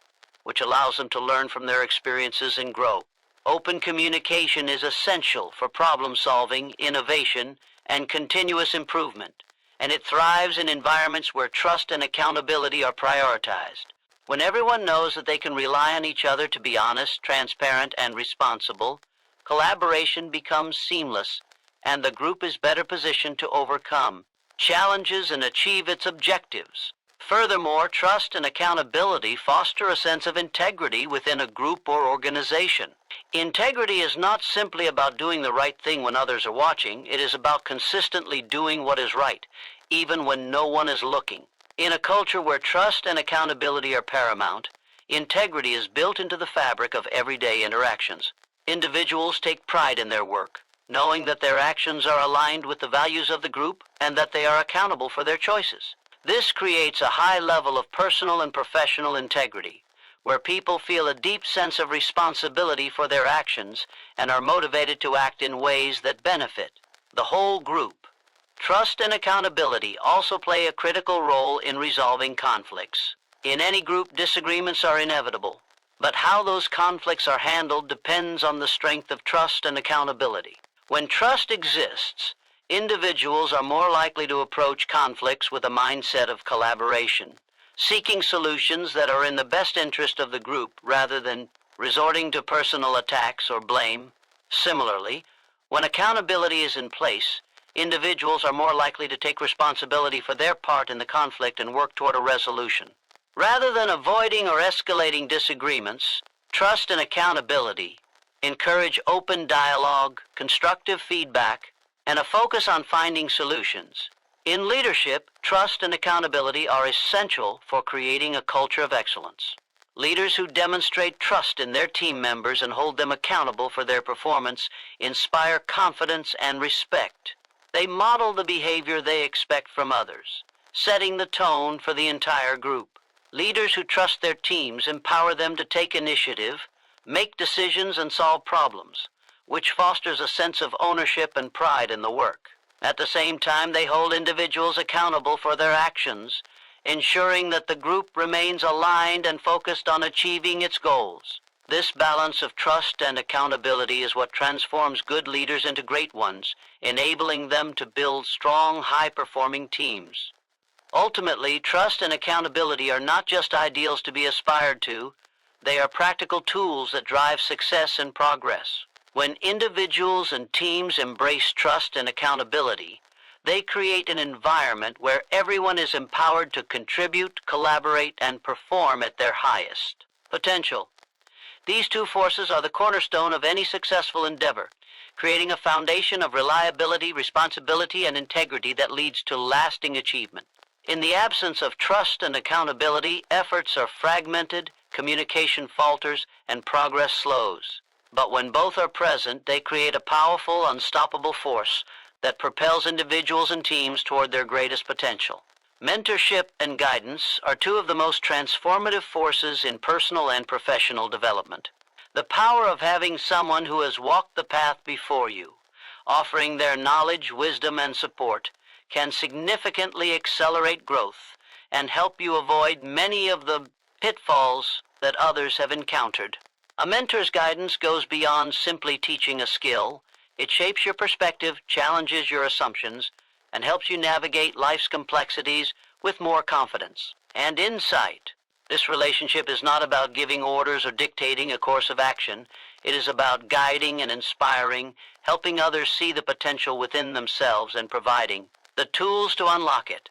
which allows them to learn from their experiences and grow. Open communication is essential for problem solving, innovation, and continuous improvement, and it thrives in environments where trust and accountability are prioritized. When everyone knows that they can rely on each other to be honest, transparent, and responsible, collaboration becomes seamless, and the group is better positioned to overcome challenges and achieve its objectives. Furthermore, trust and accountability foster a sense of integrity within a group or organization. Integrity is not simply about doing the right thing when others are watching. It is about consistently doing what is right, even when no one is looking. In a culture where trust and accountability are paramount, integrity is built into the fabric of everyday interactions. Individuals take pride in their work, knowing that their actions are aligned with the values of the group and that they are accountable for their choices. This creates a high level of personal and professional integrity, where people feel a deep sense of responsibility for their actions and are motivated to act in ways that benefit the whole group. Trust and accountability also play a critical role in resolving conflicts. In any group, disagreements are inevitable, but how those conflicts are handled depends on the strength of trust and accountability. When trust exists, individuals are more likely to approach conflicts with a mindset of collaboration, seeking solutions that are in the best interest of the group rather than resorting to personal attacks or blame. Similarly, when accountability is in place, individuals are more likely to take responsibility for their part in the conflict and work toward a resolution. Rather than avoiding or escalating disagreements, trust and accountability encourage open dialogue, constructive feedback, and a focus on finding solutions. In leadership, trust and accountability are essential for creating a culture of excellence. Leaders who demonstrate trust in their team members and hold them accountable for their performance inspire confidence and respect. They model the behavior they expect from others, setting the tone for the entire group. Leaders who trust their teams empower them to take initiative, make decisions, and solve problems, which fosters a sense of ownership and pride in the work. At the same time, they hold individuals accountable for their actions, ensuring that the group remains aligned and focused on achieving its goals. This balance of trust and accountability is what transforms good leaders into great ones, enabling them to build strong, high-performing teams. Ultimately, trust and accountability are not just ideals to be aspired to, they are practical tools that drive success and progress. When individuals and teams embrace trust and accountability, they create an environment where everyone is empowered to contribute, collaborate, and perform at their highest potential. These two forces are the cornerstone of any successful endeavor, creating a foundation of reliability, responsibility, and integrity that leads to lasting achievement. In the absence of trust and accountability, efforts are fragmented, communication falters, and progress slows. But when both are present, they create a powerful, unstoppable force that propels individuals and teams toward their greatest potential. Mentorship and guidance are two of the most transformative forces in personal and professional development. The power of having someone who has walked the path before you, offering their knowledge, wisdom, and support, can significantly accelerate growth and help you avoid many of the pitfalls that others have encountered. A mentor's guidance goes beyond simply teaching a skill. It shapes your perspective, challenges your assumptions, and helps you navigate life's complexities with more confidence and insight. This relationship is not about giving orders or dictating a course of action. It is about guiding and inspiring, helping others see the potential within themselves and providing the tools to unlock it.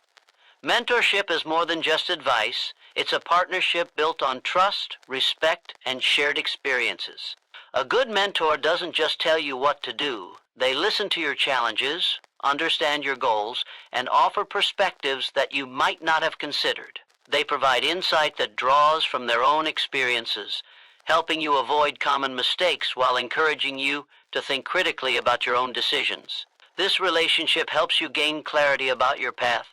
Mentorship is more than just advice. It's a partnership built on trust, respect, and shared experiences. A good mentor doesn't just tell you what to do. They listen to your challenges, understand your goals, and offer perspectives that you might not have considered. They provide insight that draws from their own experiences, helping you avoid common mistakes while encouraging you to think critically about your own decisions. This relationship helps you gain clarity about your path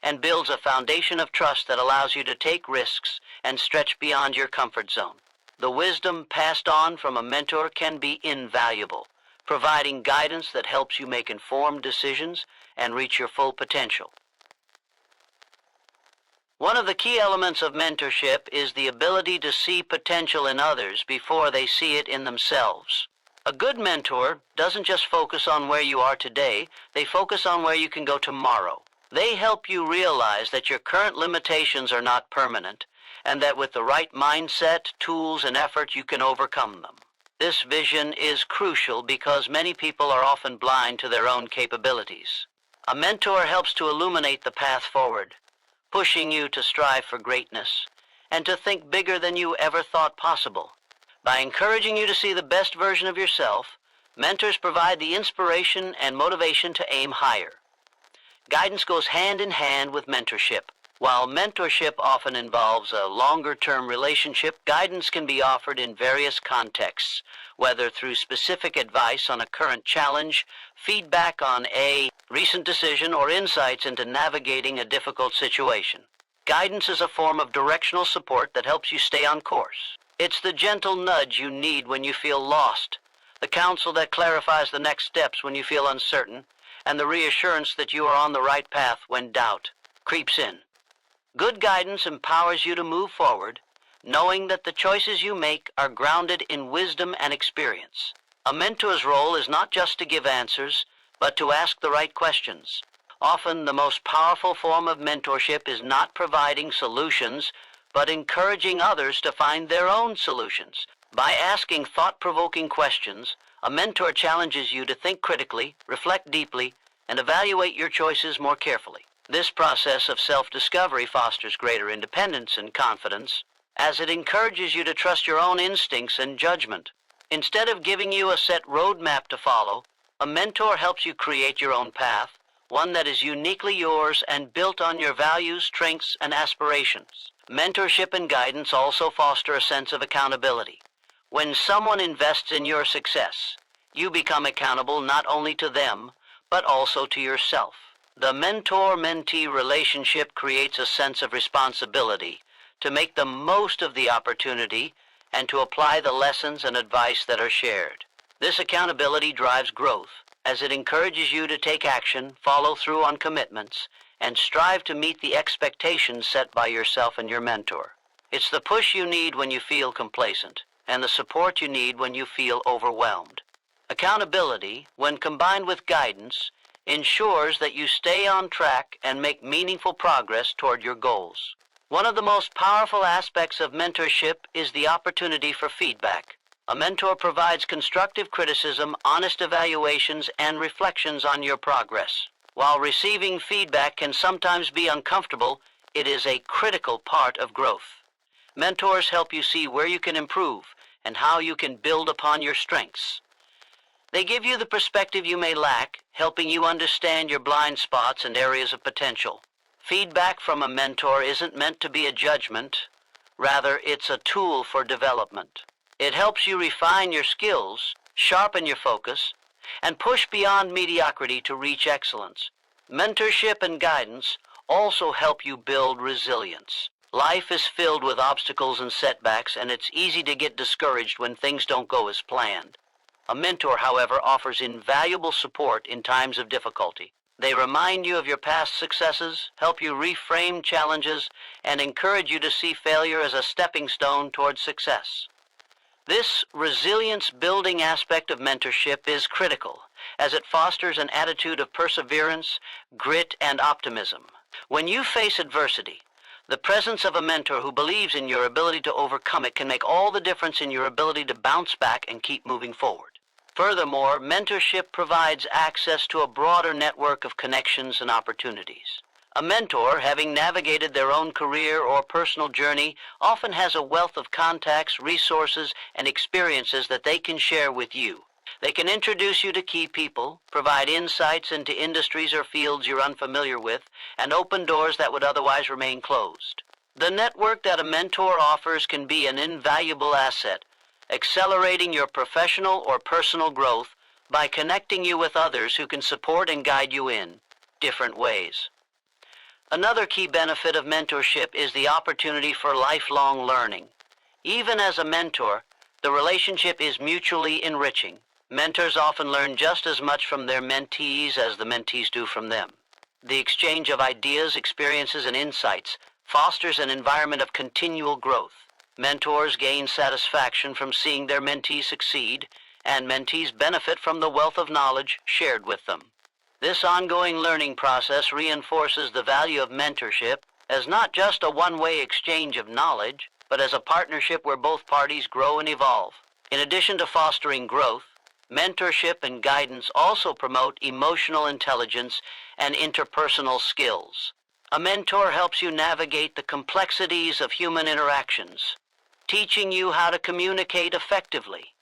and builds a foundation of trust that allows you to take risks and stretch beyond your comfort zone. The wisdom passed on from a mentor can be invaluable, providing guidance that helps you make informed decisions and reach your full potential. One of the key elements of mentorship is the ability to see potential in others before they see it in themselves. A good mentor doesn't just focus on where you are today, they focus on where you can go tomorrow. They help you realize that your current limitations are not permanent, and that with the right mindset, tools, and effort you can overcome them. This vision is crucial because many people are often blind to their own capabilities. A mentor helps to illuminate the path forward, pushing you to strive for greatness and to think bigger than you ever thought possible. By encouraging you to see the best version of yourself, mentors provide the inspiration and motivation to aim higher. Guidance goes hand in hand with mentorship. While mentorship often involves a longer-term relationship, guidance can be offered in various contexts, whether through specific advice on a current challenge, feedback on a recent decision, or insights into navigating a difficult situation. Guidance is a form of directional support that helps you stay on course. It's the gentle nudge you need when you feel lost, the counsel that clarifies the next steps when you feel uncertain, and the reassurance that you are on the right path when doubt creeps in. Good guidance empowers you to move forward, knowing that the choices you make are grounded in wisdom and experience. A mentor's role is not just to give answers, but to ask the right questions. Often the most powerful form of mentorship is not providing solutions, but encouraging others to find their own solutions. By asking thought-provoking questions, a mentor challenges you to think critically, reflect deeply, and evaluate your choices more carefully. This process of self-discovery fosters greater independence and confidence, as it encourages you to trust your own instincts and judgment. Instead of giving you a set roadmap to follow, a mentor helps you create your own path, one that is uniquely yours and built on your values, strengths, and aspirations. Mentorship and guidance also foster a sense of accountability. When someone invests in your success, you become accountable not only to them, but also to yourself. The mentor-mentee relationship creates a sense of responsibility to make the most of the opportunity and to apply the lessons and advice that are shared. This accountability drives growth, as it encourages you to take action, follow through on commitments, and strive to meet the expectations set by yourself and your mentor. It's the push you need when you feel complacent, and the support you need when you feel overwhelmed. Accountability, when combined with guidance, ensures that you stay on track and make meaningful progress toward your goals. One of the most powerful aspects of mentorship is the opportunity for feedback. A mentor provides constructive criticism, honest evaluations, and reflections on your progress. While receiving feedback can sometimes be uncomfortable, it is a critical part of growth. Mentors help you see where you can improve and how you can build upon your strengths. They give you the perspective you may lack, helping you understand your blind spots and areas of potential. Feedback from a mentor isn't meant to be a judgment. Rather, it's a tool for development. It helps you refine your skills, sharpen your focus, and push beyond mediocrity to reach excellence. Mentorship and guidance also help you build resilience. Life is filled with obstacles and setbacks, and it's easy to get discouraged when things don't go as planned. A mentor, however, offers invaluable support in times of difficulty. They remind you of your past successes, help you reframe challenges, and encourage you to see failure as a stepping stone towards success. This resilience-building aspect of mentorship is critical, as it fosters an attitude of perseverance, grit, and optimism. When you face adversity, the presence of a mentor who believes in your ability to overcome it can make all the difference in your ability to bounce back and keep moving forward. Furthermore, mentorship provides access to a broader network of connections and opportunities. A mentor, having navigated their own career or personal journey, often has a wealth of contacts, resources, and experiences that they can share with you. They can introduce you to key people, provide insights into industries or fields you're unfamiliar with, and open doors that would otherwise remain closed. The network that a mentor offers can be an invaluable asset, accelerating your professional or personal growth by connecting you with others who can support and guide you in different ways. Another key benefit of mentorship is the opportunity for lifelong learning. Even as a mentor, the relationship is mutually enriching. Mentors often learn just as much from their mentees as the mentees do from them. The exchange of ideas, experiences, and insights fosters an environment of continual growth. Mentors gain satisfaction from seeing their mentees succeed, and mentees benefit from the wealth of knowledge shared with them. This ongoing learning process reinforces the value of mentorship as not just a one-way exchange of knowledge, but as a partnership where both parties grow and evolve. In addition to fostering growth, mentorship and guidance also promote emotional intelligence and interpersonal skills. A mentor helps you navigate the complexities of human interactions, teaching you how to communicate effectively,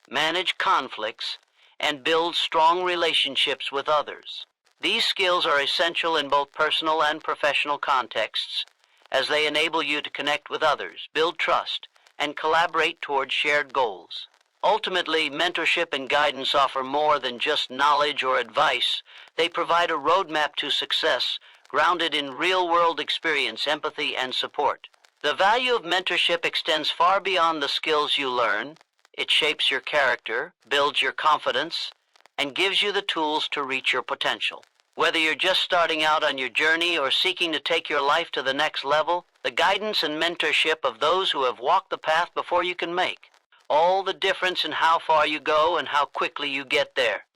manage conflicts, and build strong relationships with others. These skills are essential in both personal and professional contexts, as they enable you to connect with others, build trust, and collaborate toward shared goals. Ultimately, mentorship and guidance offer more than just knowledge or advice. They provide a roadmap to success, grounded in real-world experience, empathy, and support. The value of mentorship extends far beyond the skills you learn. It shapes your character, builds your confidence, and gives you the tools to reach your potential. Whether you're just starting out on your journey or seeking to take your life to the next level, the guidance and mentorship of those who have walked the path before you can make all the difference in how far you go and how quickly you get there.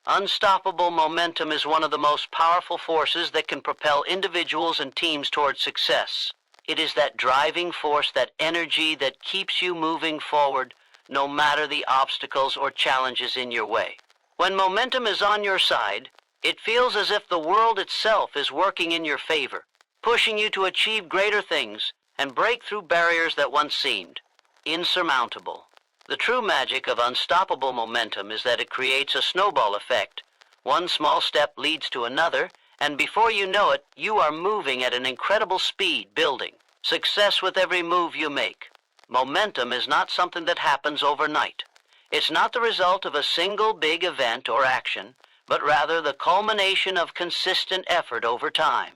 Unstoppable momentum is one of the most powerful forces that can propel individuals and teams toward success. It is that driving force, that energy that keeps you moving forward no matter the obstacles or challenges in your way. When momentum is on your side, it feels as if the world itself is working in your favor, pushing you to achieve greater things and break through barriers that once seemed insurmountable. The true magic of unstoppable momentum is that it creates a snowball effect. One small step leads to another, and before you know it, you are moving at an incredible speed, building success with every move you make. Momentum is not something that happens overnight. It's not the result of a single big event or action, but rather the culmination of consistent effort over time.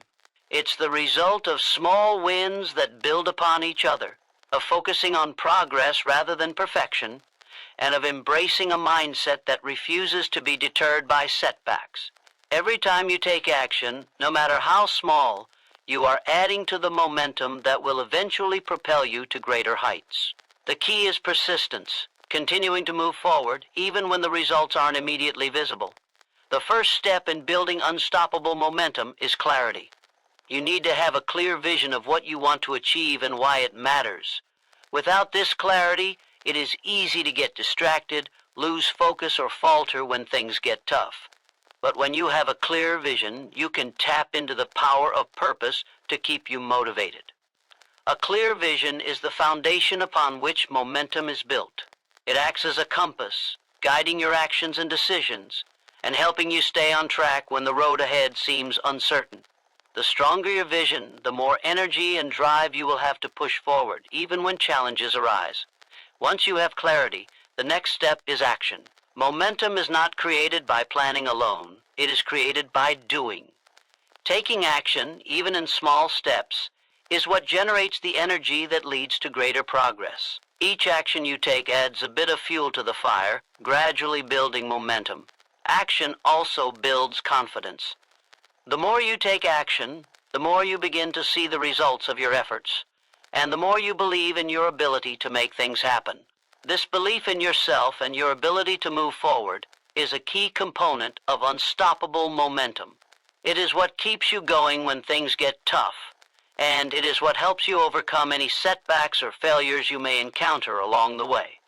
It's the result of small wins that build upon each other, of focusing on progress rather than perfection, and of embracing a mindset that refuses to be deterred by setbacks. Every time you take action, no matter how small, you are adding to the momentum that will eventually propel you to greater heights. The key is persistence, continuing to move forward even when the results aren't immediately visible. The first step in building unstoppable momentum is clarity. You need to have a clear vision of what you want to achieve and why it matters. Without this clarity, it is easy to get distracted, lose focus, or falter when things get tough. But when you have a clear vision, you can tap into the power of purpose to keep you motivated. A clear vision is the foundation upon which momentum is built. It acts as a compass, guiding your actions and decisions, and helping you stay on track when the road ahead seems uncertain. The stronger your vision, the more energy and drive you will have to push forward, even when challenges arise. Once you have clarity, the next step is action. Momentum is not created by planning alone. It is created by doing. Taking action, even in small steps, is what generates the energy that leads to greater progress. Each action you take adds a bit of fuel to the fire, gradually building momentum. Action also builds confidence. The more you take action, the more you begin to see the results of your efforts, and the more you believe in your ability to make things happen. This belief in yourself and your ability to move forward is a key component of unstoppable momentum. It is what keeps you going when things get tough, and it is what helps you overcome any setbacks or failures you may encounter along the way.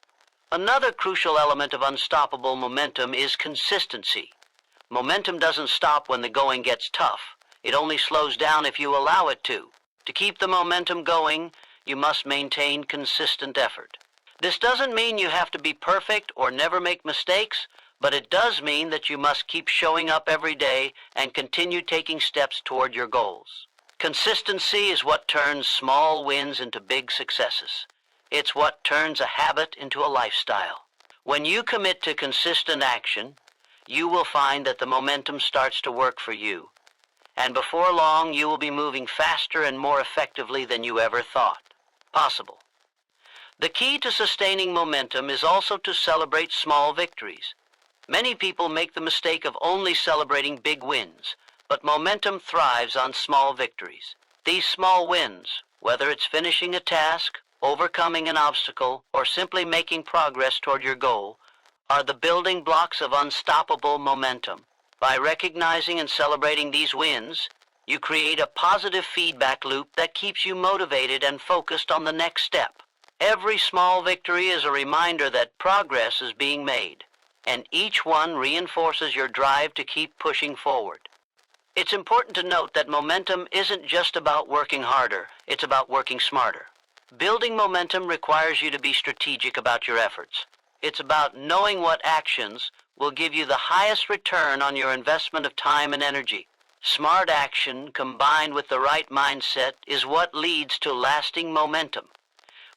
Another crucial element of unstoppable momentum is consistency. Momentum doesn't stop when the going gets tough. It only slows down if you allow it to. To keep the momentum going, you must maintain consistent effort. This doesn't mean you have to be perfect or never make mistakes, but it does mean that you must keep showing up every day and continue taking steps toward your goals. Consistency is what turns small wins into big successes. It's what turns a habit into a lifestyle. When you commit to consistent action, you will find that the momentum starts to work for you. And before long, you will be moving faster and more effectively than you ever thought possible. The key to sustaining momentum is also to celebrate small victories. Many people make the mistake of only celebrating big wins, but momentum thrives on small victories. These small wins, whether it's finishing a task, overcoming an obstacle, or simply making progress toward your goal, are the building blocks of unstoppable momentum. By recognizing and celebrating these wins, you create a positive feedback loop that keeps you motivated and focused on the next step. Every small victory is a reminder that progress is being made, and each one reinforces your drive to keep pushing forward. It's important to note that momentum isn't just about working harder, it's about working smarter. Building momentum requires you to be strategic about your efforts. It's about knowing what actions will give you the highest return on your investment of time and energy. Smart action combined with the right mindset is what leads to lasting momentum.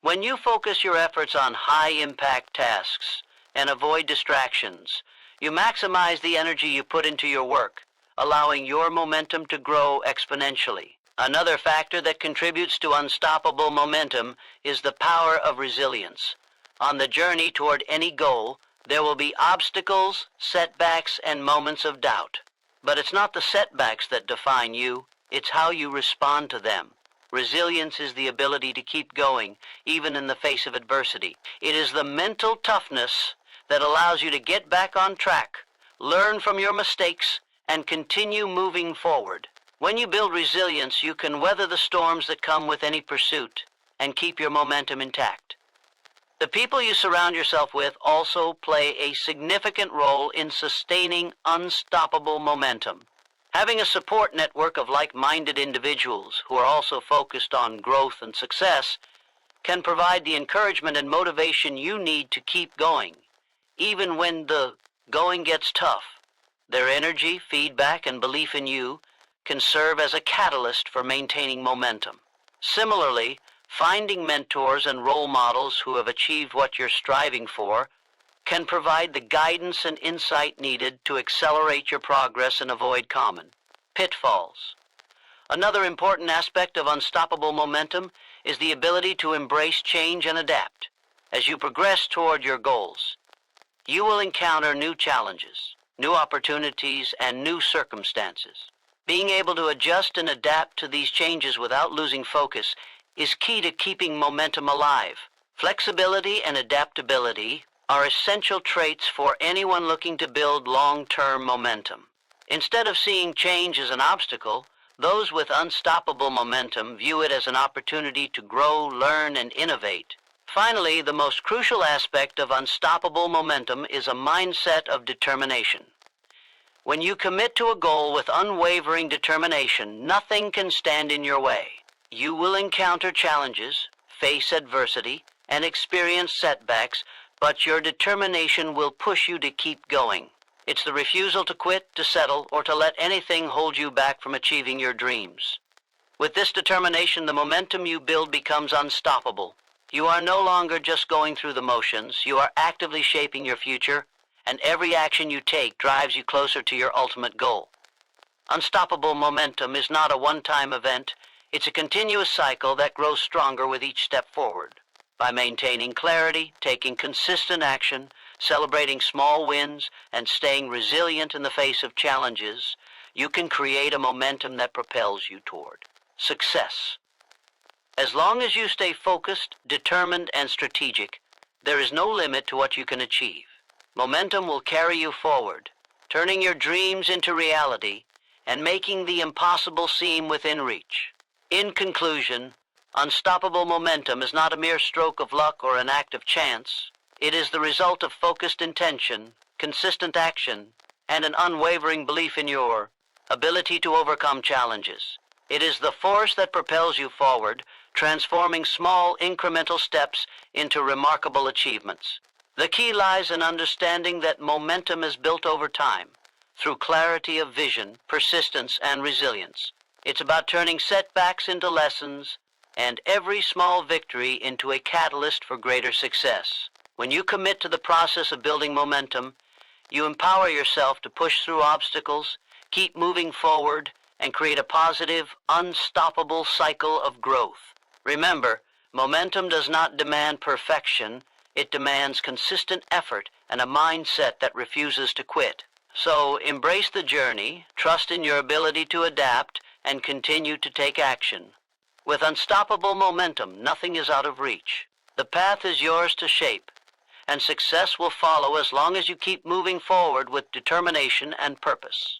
When you focus your efforts on high-impact tasks and avoid distractions, you maximize the energy you put into your work, allowing your momentum to grow exponentially. Another factor that contributes to unstoppable momentum is the power of resilience. On the journey toward any goal, there will be obstacles, setbacks, and moments of doubt. But it's not the setbacks that define you, it's how you respond to them. Resilience is the ability to keep going, even in the face of adversity. It is the mental toughness that allows you to get back on track, learn from your mistakes, and continue moving forward. When you build resilience, you can weather the storms that come with any pursuit and keep your momentum intact. The people you surround yourself with also play a significant role in sustaining unstoppable momentum. Having a support network of like-minded individuals who are also focused on growth and success can provide the encouragement and motivation you need to keep going, even when the going gets tough. Their energy, feedback, and belief in you can serve as a catalyst for maintaining momentum. Similarly, finding mentors and role models who have achieved what you're striving for can provide the guidance and insight needed to accelerate your progress and avoid common pitfalls. Another important aspect of unstoppable momentum is the ability to embrace change and adapt. As you progress toward your goals, you will encounter new challenges, new opportunities, and new circumstances. Being able to adjust and adapt to these changes without losing focus is key to keeping momentum alive. Flexibility and adaptability are essential traits for anyone looking to build long-term momentum. Instead of seeing change as an obstacle, those with unstoppable momentum view it as an opportunity to grow, learn, and innovate. Finally, the most crucial aspect of unstoppable momentum is a mindset of determination. When you commit to a goal with unwavering determination, nothing can stand in your way. You will encounter challenges, face adversity, and experience setbacks, but your determination will push you to keep going. It's the refusal to quit, to settle, or to let anything hold you back from achieving your dreams. With this determination, the momentum you build becomes unstoppable. You are no longer just going through the motions. You are actively shaping your future, and every action you take drives you closer to your ultimate goal. Unstoppable momentum is not a one-time event. It's a continuous cycle that grows stronger with each step forward. By maintaining clarity, taking consistent action, celebrating small wins, and staying resilient in the face of challenges, you can create a momentum that propels you toward success. As long as you stay focused, determined, and strategic, there is no limit to what you can achieve. Momentum will carry you forward, turning your dreams into reality and making the impossible seem within reach. In conclusion, unstoppable momentum is not a mere stroke of luck or an act of chance. It is the result of focused intention, consistent action, and an unwavering belief in your ability to overcome challenges. It is the force that propels you forward, transforming small incremental steps into remarkable achievements. The key lies in understanding that momentum is built over time, through clarity of vision, persistence, and resilience. It's about turning setbacks into lessons and every small victory into a catalyst for greater success. When you commit to the process of building momentum, you empower yourself to push through obstacles, keep moving forward, and create a positive, unstoppable cycle of growth. Remember, momentum does not demand perfection. It demands consistent effort and a mindset that refuses to quit. So embrace the journey, trust in your ability to adapt, and continue to take action. With unstoppable momentum, nothing is out of reach. The path is yours to shape, and success will follow as long as you keep moving forward with determination and purpose.